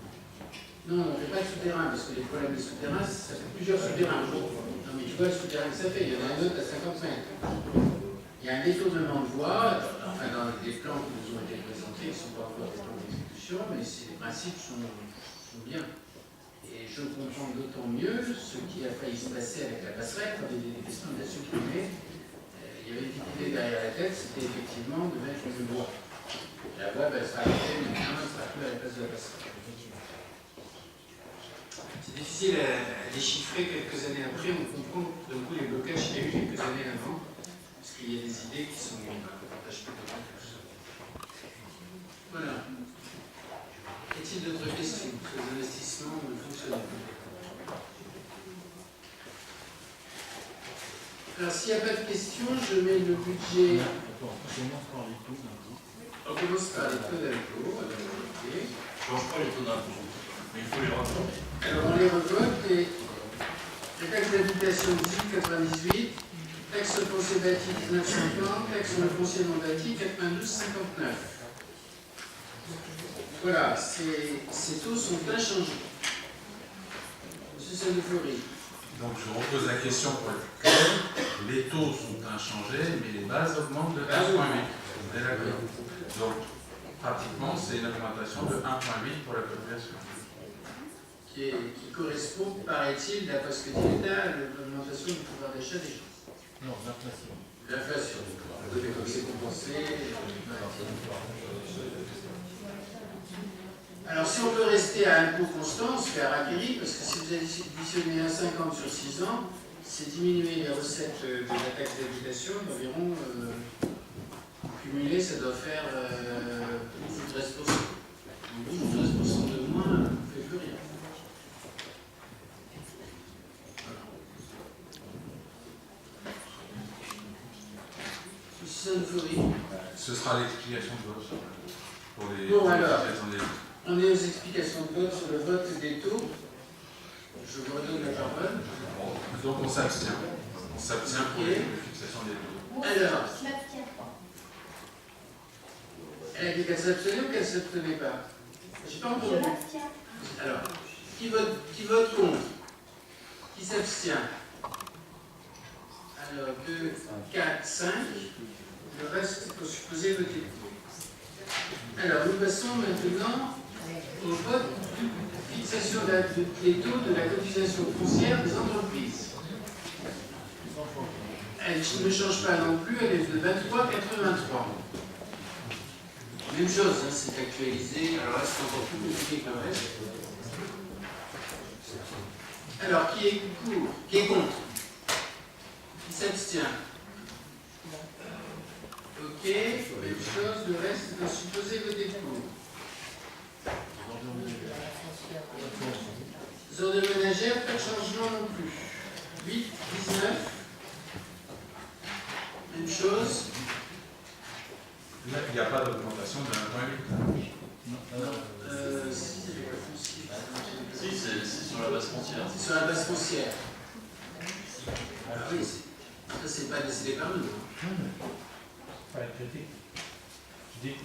Non, on ne fait pas de souterrain, parce que les problèmes des souterrains, ça fait plusieurs souterrains. Non, mais tu vois le souterrain que ça fait, il y en a un autre à 50 mètres. Il y a un détournement de voie, enfin dans les plans qui nous ont été présentés, qui ne sont pas encore des plans d'exécution, mais les principes sont bien. Et je comprends d'autant mieux ce qui a failli se passer avec la passerelle, quand il y avait des questions de la supprimer. Il y avait une idée derrière la tête, c'était effectivement de mettre une voie. La voie, elle sera arrêtée, maintenant, elle sera plus à la place de la passerelle. C'est difficile à déchiffrer quelques années après, on comprend d'un coup les blocages qu'il y a eu quelques années avant, parce qu'il y a des idées qui sont partagées de tout ça. Voilà. Y a-t-il d'autres questions sur les investissements ou le fonctionnement? Alors, s'il n'y a pas de questions, je mets le budget. On commence par les taux d'impôt. Je ne change pas les taux d'impôt, mais il faut les revoter. Alors, on les revote et la taxe d'habitation 18,98, taxe sur le foncier bâti 19,50, taxe sur le foncier non bâti 92,59. Voilà, ces taux sont inchangés. Monsieur Sanoufori. Donc je repose la question pour être clair. Les taux sont inchangés, mais les bases augmentent de 1,8. Vous êtes d'accord? Donc pratiquement c'est une augmentation de 1,8 pour la population. Qui correspond, paraît-il, d'après ce que dit l'État, à l'augmentation du pouvoir d'achat des gens. Non, l'inflation. L'inflation, comme c'est compensé. Alors, si on veut rester à un coût constant, on se fait harakiri, parce que si vous additionnez 1,50 sur 6 ans, c'est diminuer les recettes de la taxe d'habitation d'environ, cumulé, ça doit faire plus de 13%. Donc, 13% de moins, on ne fait plus rien. Ce sera l'explication de vote pour les bon, alors, explications des votes. On est aux explications de vote sur le vote des taux. Je vous redonne la parole. Donc on s'abstient. On s'abstient pour Ok. les fixations des taux. Alors, elle a dit qu'elle s'abstenait ou qu'elle ne s'abstenait pas? J'ai pas entendu. Alors, qui vote contre? Qui s'abstient? Alors, 2, 4, 5. Le reste, il faut supposer voter pour. Alors, nous passons maintenant au vote de fixation des taux de la cotisation foncière des entreprises. Elle ne change pas non plus, elle est de 23,83. Même chose, hein, c'est actualisé, alors là c'est encore plus compliqué que le reste. Alors, qui est pour? Qui est contre? Qui s'abstient? Ok, même chose, le reste est supposé voter pour. Les ordres ménagères, pas de changement non plus. 8, 19. Même chose. Là, il n'y a pas d'augmentation de 1,8. Si, c'est sur la base foncière. C'est sur la base foncière. Ah oui, ça c'est pas décidé par nous. Pas la critique. Je dis.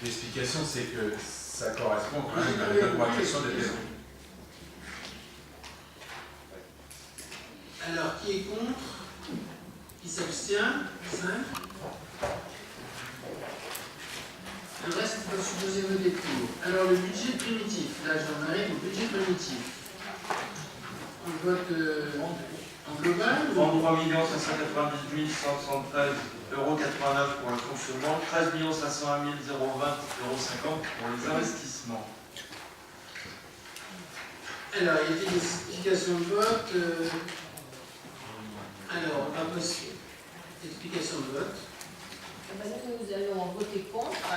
L'explication, c'est que ça correspond quand même à l'augmentation des taux. Alors, qui est contre? Qui s'abstient? 5. Le reste, il faut supposer voter pour. Alors, le budget primitif. Là, j'en arrive au budget primitif. On vote en global ou 33 598 173,89 € pour le fonctionnement, 13 501 020,50 € pour les investissements. Alors, il y a des explications de vote. Alors, on va passer. Explication de vote. Nous allons voter contre.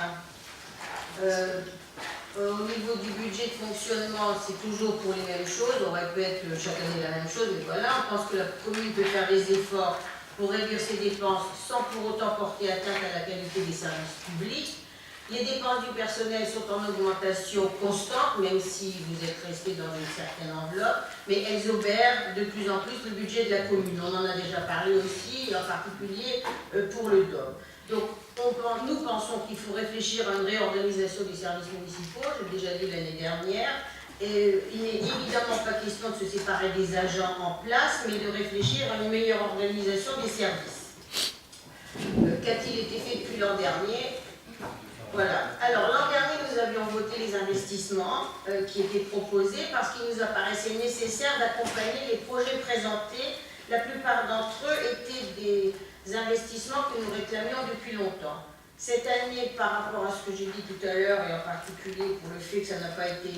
Au niveau du budget de fonctionnement, c'est toujours pour les mêmes choses. On répète chaque année la même chose, mais voilà, on pense que la commune peut faire des efforts pour réduire ses dépenses sans pour autant porter atteinte à la qualité des services publics. Les dépenses du personnel sont en augmentation constante, même si vous êtes resté dans une certaine enveloppe, mais elles obèrent de plus en plus le budget de la commune. On en a déjà parlé aussi, en particulier pour le DOM. Donc, nous pensons qu'il faut réfléchir à une réorganisation des services municipaux, j'ai déjà dit l'année dernière. Et il n'est évidemment pas question de se séparer des agents en place, mais de réfléchir à une meilleure organisation des services. Qu'a-t-il été fait depuis l'an dernier? Voilà. Alors, l'an dernier, nous avions voté les investissements qui étaient proposés parce qu'il nous apparaissait nécessaire d'accompagner les projets présentés. La plupart d'entre eux étaient des investissements que nous réclamions depuis longtemps. Cette année, par rapport à ce que j'ai dit tout à l'heure, et en particulier pour le fait que ça n'a pas été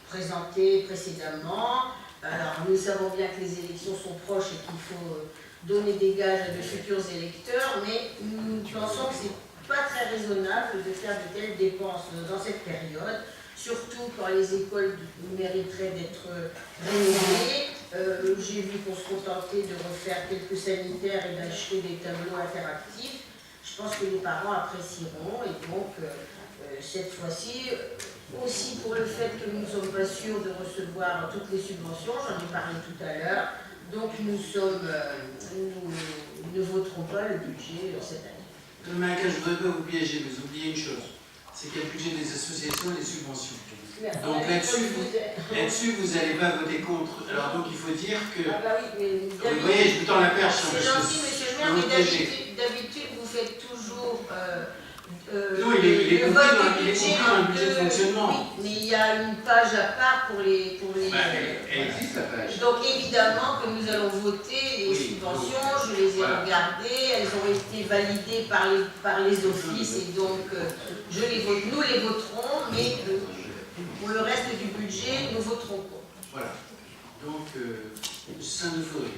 présenté précédemment, alors nous savons bien que les élections sont proches et qu'il faut donner des gages à de futurs électeurs, mais nous pensons que c'est pas très raisonnable de faire de telles dépenses dans cette période, surtout quand les écoles mériteraient d'être rénovées. J'ai vu qu'on se contentait de refaire quelques sanitaires et d'acheter des tableaux interactifs. Je pense que les parents apprécieront et donc cette fois-ci, aussi pour le fait que nous ne sommes pas sûrs de recevoir toutes les subventions, j'en ai parlé tout à l'heure, donc nous ne voterons pas le budget cette année. Mais je ne voudrais pas vous piéger, mais vous oubliez une chose, c'est qu'il y a le budget des associations et des subventions. Donc là-dessus, vous n'allez pas voter contre. Alors donc il faut dire que... Ah bah oui, mais vous voyez, je vous tends la perche. C'est gentil, monsieur le maire, mais d'habitude, vous faites toujours non, il est le vote du budget un budget de fonctionnement. Oui, mais il y a une page à part pour les... Elle existe, la page. Donc évidemment que nous allons voter les subventions, je les ai regardées, elles ont été validées par les offices et donc je les vote, nous les voterons, mais pour le reste du budget, nous voterons pas. Voilà. Donc, ça nous faudrait.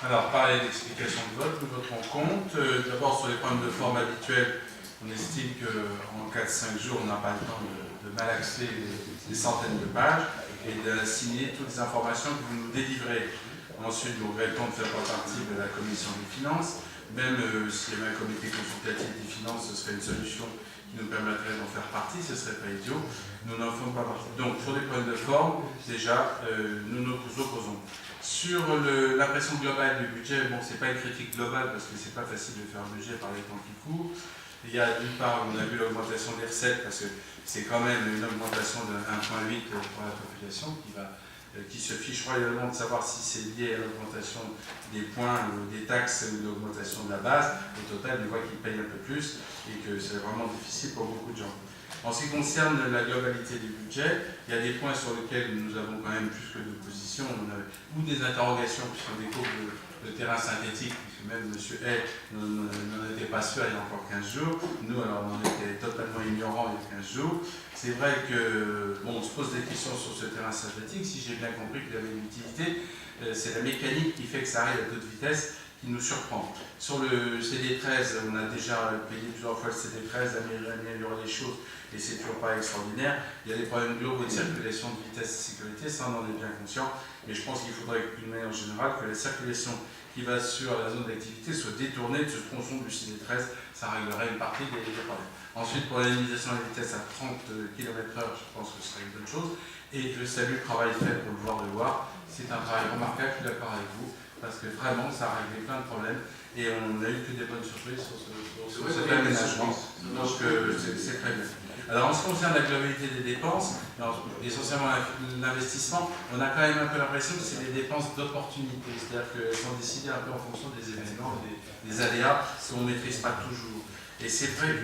Alors, parler d'explication de vote, nous voterons contre. D'abord, sur les problèmes de forme habituels, on estime qu'en 4-5 jours, on n'a pas le temps de malaxer des centaines de pages et d'assigner toutes les informations que vous nous délivrez. Ensuite, nous regrettons de faire partie de la commission des finances. Même s'il y avait un comité consultatif des finances, ce serait une solution qui nous permettrait d'en faire partie, ce ne serait pas idiot. Nous n'en faisons pas partie. Donc, sur les problèmes de forme, déjà, nous nous opposons. Sur l'impression globale du budget, bon, c'est pas une critique globale parce que c'est pas facile de faire un budget par les temps qui courent. Il y a d'une part, on a vu l'augmentation des recettes parce que c'est quand même une augmentation de 1,8 pour la population qui se fiche royalement de savoir si c'est lié à l'augmentation des points ou des taxes ou l'augmentation de la base. Au total, on voit qu'ils payent un peu plus et que c'est vraiment difficile pour beaucoup de gens. En ce qui concerne la globalité du budget, il y a des points sur lesquels nous avons quand même plus que d'opposition ou des interrogations puisqu'on découvre le terrain synthétique, puisque même M. Hay n'en était pas sûr il y a encore 15 jours. Nous, alors, on était totalement ignorants il y a 15 jours. C'est vrai que, bon, on se pose des questions sur ce terrain synthétique. Si j'ai bien compris qu'il avait une utilité, c'est la mécanique qui fait que ça arrive à toute vitesse qui nous surprend. Sur le CD13, on a déjà payé plusieurs fois le CD13, améliorer les choses, et c'est toujours pas extraordinaire. Il y a des problèmes globaux de circulation, de vitesse et de sécurité, ça on en est bien conscient, mais je pense qu'il faudrait d'une manière générale que la circulation qui va sur la zone d'activité soit détournée de ce tronçon du CD13, ça réglerait une partie des problèmes. Ensuite, pour la limitation de la vitesse à 30 km/h, je pense que ce serait une bonne chose, et je salue le travail fait pour le voir, c'est un travail remarquable, je suis d'accord avec vous, parce que vraiment ça a réglé plein de problèmes et on a eu que des bonnes surprises sur cet aménagement. Donc c'est très bien. Alors en ce qui concerne la globalité des dépenses, essentiellement l'investissement, on a quand même un peu l'impression que c'est des dépenses d'opportunité, c'est-à-dire qu'elles sont décidées un peu en fonction des événements, des aléas qu'on ne maîtrise pas toujours. Et c'est vrai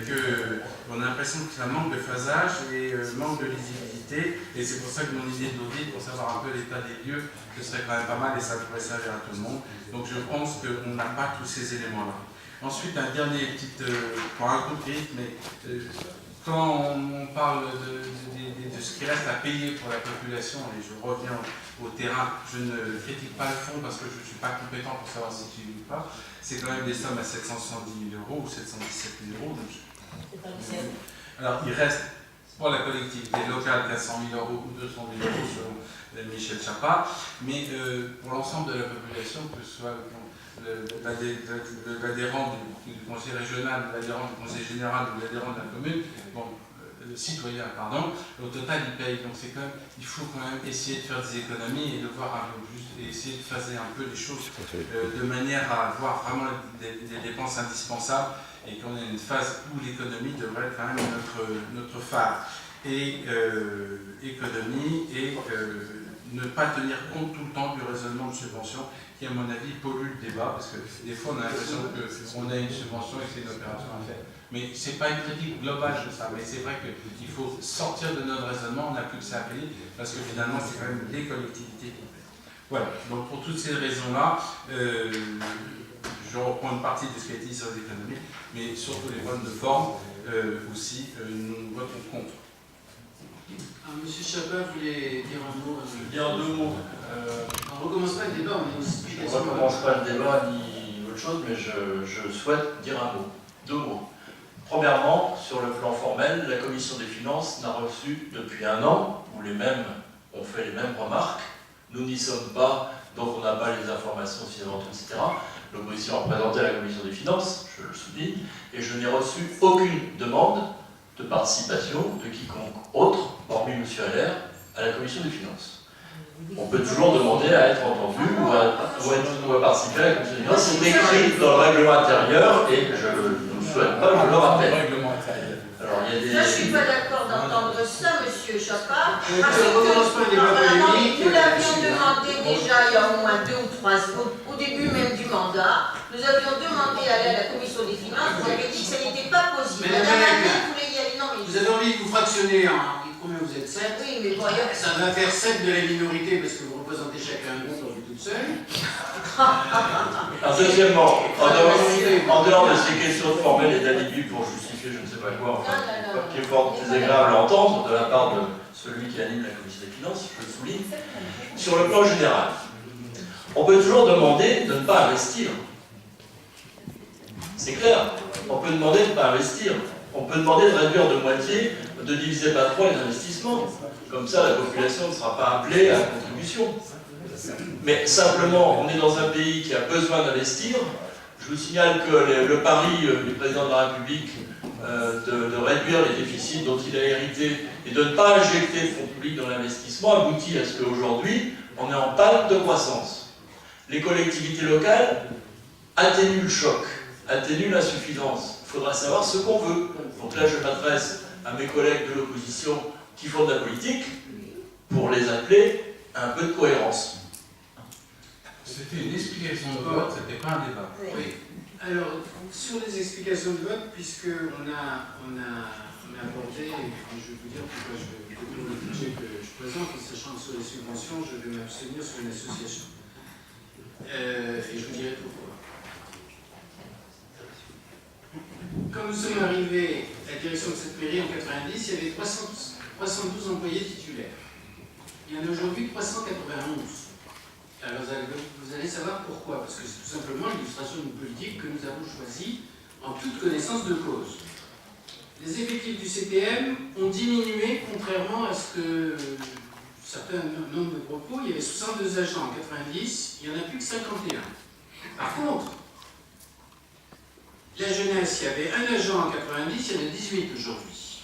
qu'on a l'impression que ça manque de phasage et manque de lisibilité. Et c'est pour ça que mon idée d'audit, pour savoir un peu l'état des lieux, ce serait quand même pas mal et ça pourrait servir à tout le monde. Donc je pense qu'on n'a pas tous ces éléments-là. Ensuite, un dernier petit point, un coup de griffe, mais quand on parle de ce qui reste à payer pour la population, et je reviens au terrain, je ne critique pas le fond parce que je ne suis pas compétent pour savoir si tu ou pas, c'est quand même des sommes à 770 000 € ou 717 000 €. Alors, il reste pour la collectivité locale 400 000 euros ou 200 000 euros selon Michel Chapa, mais pour l'ensemble de la population, que ce soit l'adhérent du conseil régional, l'adhérent du conseil général ou l'adhérent de la commune, bon, le citoyen, pardon, au total il paye. Donc c'est quand même, il faut quand même essayer de faire des économies et de voir un peu juste, et essayer de phaser un peu les choses de manière à avoir vraiment des dépenses indispensables et qu'on ait une phase où l'économie devrait être quand même notre phare. Et économie et ne pas tenir compte tout le temps du raisonnement de subvention qui, à mon avis, pollue le débat, parce que des fois on a l'impression qu'on a une subvention et que c'est une opération à faire. Mais ce n'est pas une critique globale de ça, mais c'est vrai qu'il faut sortir de notre raisonnement, on n'a plus que ça à payer, parce que finalement c'est quand même les collectivités qui paient. Voilà, donc pour toutes ces raisons-là, je reprends une partie de ce qui a été dit sur les économies, mais surtout les problèmes de forme aussi, nous votons contre. Monsieur Chapa voulait dire un mot. Je veux dire deux mots. On ne recommence pas le débat, on est aussi Je ne recommence pas le débat ni autre chose, mais je souhaite dire un mot. Deux mots. Premièrement, sur le plan formel, la Commission des finances n'a reçu depuis 1 an, où les mêmes ont fait les mêmes remarques. Nous n'y sommes pas, donc on n'a pas les informations suffisantes, etc. L'opposition a représenté à la Commission des finances, je le souligne, et je n'ai reçu aucune demande de participation de quiconque autre, hormis M. Allaire, à la Commission des finances. On peut toujours demander à être entendu ou à participer à la Commission des finances. C'est écrit dans le règlement intérieur et je ne le souhaite pas, je le rappelle. Alors, il y a des... Ça, je ne suis pas d'accord d'entendre ça, monsieur Chapa, On parce ne recommence pas un débat polémique. nous l'avions demandé déjà il y a au moins 2 ou 3 au début même du mandat. Nous avions demandé à la Commission des finances, vous avez dit que ça n'était pas possible. Madame Madame Alec, Alec voulait y aller, non mais... Vous avez envie de vous fractionner en combien vous êtes 7? Oui, mais bon, Ça va faire 7 de la minorité parce que vous représentez chacun un groupe, vous toute seule. Alors, deuxièmement, en dehors de ces questions formelles et d'alibi pour justifier je ne sais pas quoi, enfin, qui est fort désagréable à entendre de la part de celui qui anime la Commission des finances, je le souligne, sur le plan général. On peut toujours demander de ne pas investir. C'est clair. On peut demander de ne pas investir. On peut demander de réduire de moitié, de diviser par 3 les investissements. Comme ça, la population ne sera pas appelée à la contribution. Mais simplement, on est dans un pays qui a besoin d'investir. Je vous signale que le pari du président de la République de réduire les déficits dont il a hérité et de ne pas injecter de fonds publics dans l'investissement aboutit à ce qu'aujourd'hui, on est en panne de croissance. Les collectivités locales atténuent le choc, atténuent l'insuffisance. Il faudra savoir ce qu'on veut. Donc là, je m'adresse à mes collègues de l'opposition qui font de la politique pour les appeler à un peu de cohérence. C'était une explication de vote, c'était pas un débat. Oui. Alors, sur les explications de vote, puisqu'on a abordé, et je vais vous dire pourquoi je vais détourner le budget que je présente, en sachant que sur les subventions, je vais m'abstenir sur une association. Et je vous dirai pourquoi. Quand nous sommes arrivés à la direction de cette mairie en 90, il y avait 312 employés titulaires. Il y en a aujourd'hui 391. Alors vous allez savoir pourquoi, parce que c'est tout simplement l'illustration d'une politique que nous avons choisie en toute connaissance de cause. Les effectifs du CTM ont diminué, contrairement à ce que certains nomment de propos. Il y avait 62 agents en 90, il n'y en a plus que 51. Par contre, la jeunesse, il y avait un agent en 90, il y en a 18 aujourd'hui.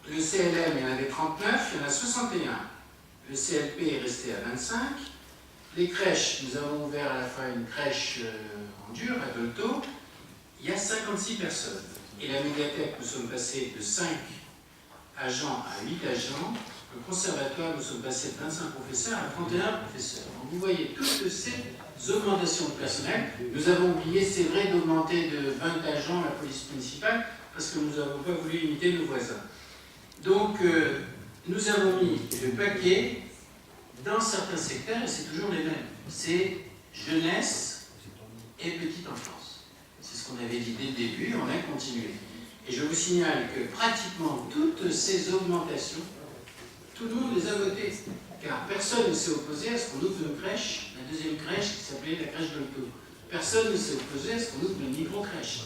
Le CLM, il y en avait 39, il y en a 61. Le CLP est resté à 25. Les crèches, nous avons ouvert à la fin une crèche en dur à Dolto, il y a 56 personnes. Et la médiathèque, nous sommes passés de 5 agents à 8 agents. Le conservatoire, nous sommes passés de 25 professeurs à 31 professeurs. Donc vous voyez toutes ces augmentations de personnel. Nous avons oublié, c'est vrai, d'augmenter de 20 agents la police municipale parce que nous n'avons pas voulu imiter nos voisins. Donc nous avons mis le paquet dans certains secteurs, et c'est toujours les mêmes. C'est jeunesse et petite enfance. C'est ce qu'on avait dit dès le début, on a continué. Et je vous signale que pratiquement toutes ces augmentations, tout le monde les a votées. Car personne ne s'est opposé à ce qu'on ouvre une crèche, la deuxième crèche qui s'appelait la crèche de l'auto. Personne ne s'est opposé à ce qu'on ouvre une micro-crèche.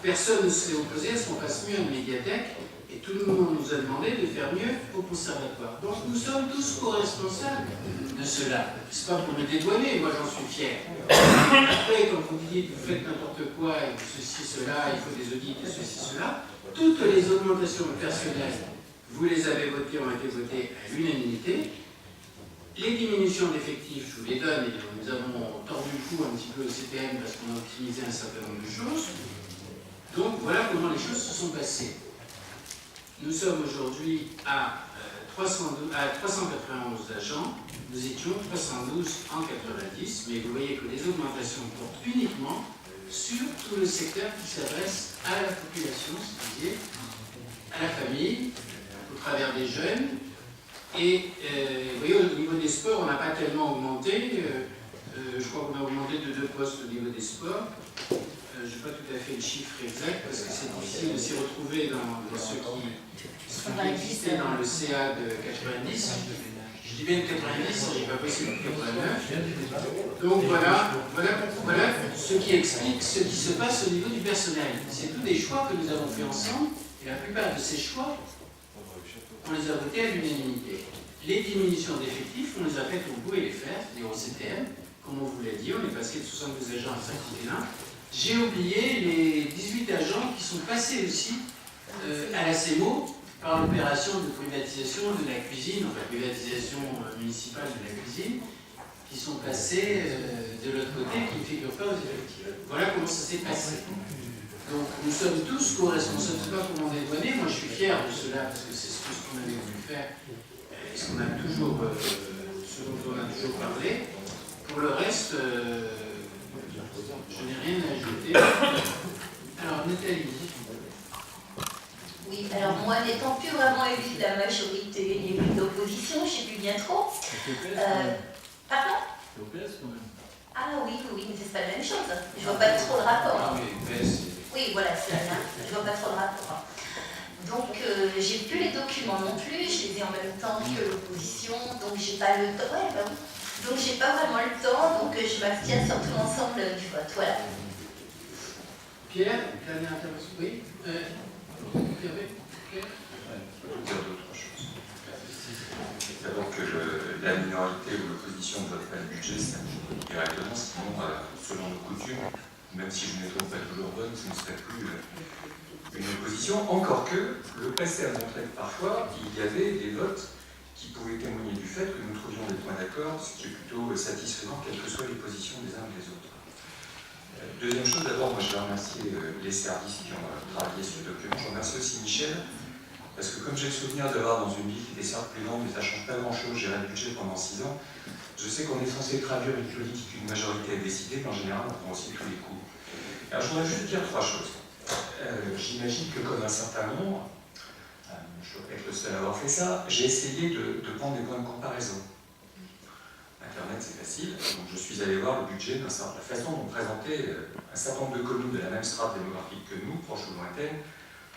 Personne ne s'est opposé à ce qu'on fasse mieux à une médiathèque, et tout le monde nous a demandé de faire mieux au conservatoire. Donc nous sommes tous co-responsables de cela. C'est pas pour me dédouaner, moi j'en suis fier. Après, quand vous dites vous faites n'importe quoi, et ceci, cela, il faut des audits, et ceci, cela, toutes les augmentations personnelles, vous les avez votées, ont été votées à l'unanimité. Les diminutions d'effectifs, je vous les donne, et nous avons tordu le cou un petit peu au CPM parce qu'on a optimisé un certain nombre de choses. Donc voilà comment les choses se sont passées. Nous sommes aujourd'hui à 391 agents, nous étions 312 en 90, mais vous voyez que les augmentations portent uniquement sur tout le secteur qui s'adresse à la population, c'est-à-dire à la famille, au travers des jeunes. Et vous voyez, au niveau des sports, on n'a pas tellement augmenté. Je crois qu'on a augmenté de 2 postes au niveau des sports. Je n'ai pas tout à fait le chiffre exact parce que c'est difficile de s'y retrouver dans ceux qui existaient dans le CA de 90. Je dis bien 90, c'est pas possible de 89. Donc voilà ce qui explique ce qui se passe au niveau du personnel. C'est tous des choix que nous avons fait ensemble et la plupart de ces choix, on les a votés à l'unanimité. Les diminutions d'effectifs, on les a faites au bout et les faire, c'est-à-dire au CTM. Comme on vous l'a dit, on est passé de 72 agents à 51. J'ai oublié les 18 agents qui sont passés aussi à la CEMO par l'opération de privatisation de la cuisine, enfin privatisation municipale de la cuisine, qui sont passés de l'autre côté, qui ne figurent pas aux effectifs. Voilà comment ça s'est passé. Donc nous sommes tous co-responsables, je ne sais pas comment dédouaner, moi je suis fier de cela, parce que c'est ce qu'on avait voulu faire, et ce dont on a toujours parlé. Pour le reste, je n'ai rien à ajouter. Alors, Nathalie. Oui, alors moi, n'étant plus vraiment élue de la majorité ni élue d'opposition, je ne sais plus bien trop. Pardon? C'est au PS quand même. Ah oui, mais c'est pas la même chose. Je vois pas trop le rapport. Oui, voilà, c'est la même. Je vois pas trop le rapport. Donc, j'ai plus les documents non plus, je les ai en même temps que l'opposition, donc j'ai pas le temps. Ouais, bah oui. Donc j'ai pas vraiment le temps, donc je m'abstiens sur tout l'ensemble du vote. Voilà. Pierre, dernière intervention. Oui. Pierre. Je peux dire d'autres choses. D'abord que la minorité ou l'opposition ne vote pas le budget, c'est un chose directement, sinon, selon nos coutumes, même si je ne les trouve pas toujours bonnes, ce ne serait plus une opposition. Encore que le passé a montré que parfois, il y avait des votes qui pouvaient témoigner du fait que nous trouvions des points d'accord, ce qui est plutôt satisfaisant, quelles que soient les positions des uns et des autres. Deuxième chose, d'abord, moi je vais remercier les services qui ont travaillé sur le document. Je remercie aussi Michel, parce que comme j'ai le souvenir d'avoir dans une ville qui était certes plus grande, mais ça ne change pas grand-chose, gérer le budget pendant 6 ans, je sais qu'on est censé traduire une politique qu'une majorité a décidée, mais en général, on prend aussi tous les coups. Alors je voudrais juste dire 3 choses. J'imagine que comme un certain nombre, je dois pas être le seul à avoir fait ça, j'ai essayé de prendre des points de comparaison. Internet, c'est facile, donc je suis allé voir le budget la façon dont présentaient un certain nombre de communes de la même strate démographique que nous, proches ou lointaines,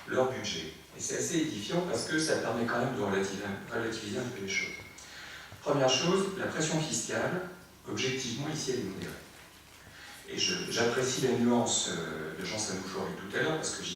leur budget. Et c'est assez édifiant parce que ça permet quand même de relativiser un peu les choses. Première chose, la pression fiscale, objectivement, ici, elle est modérée. Et j'apprécie la nuance de Jean Sanouchori tout à l'heure, parce que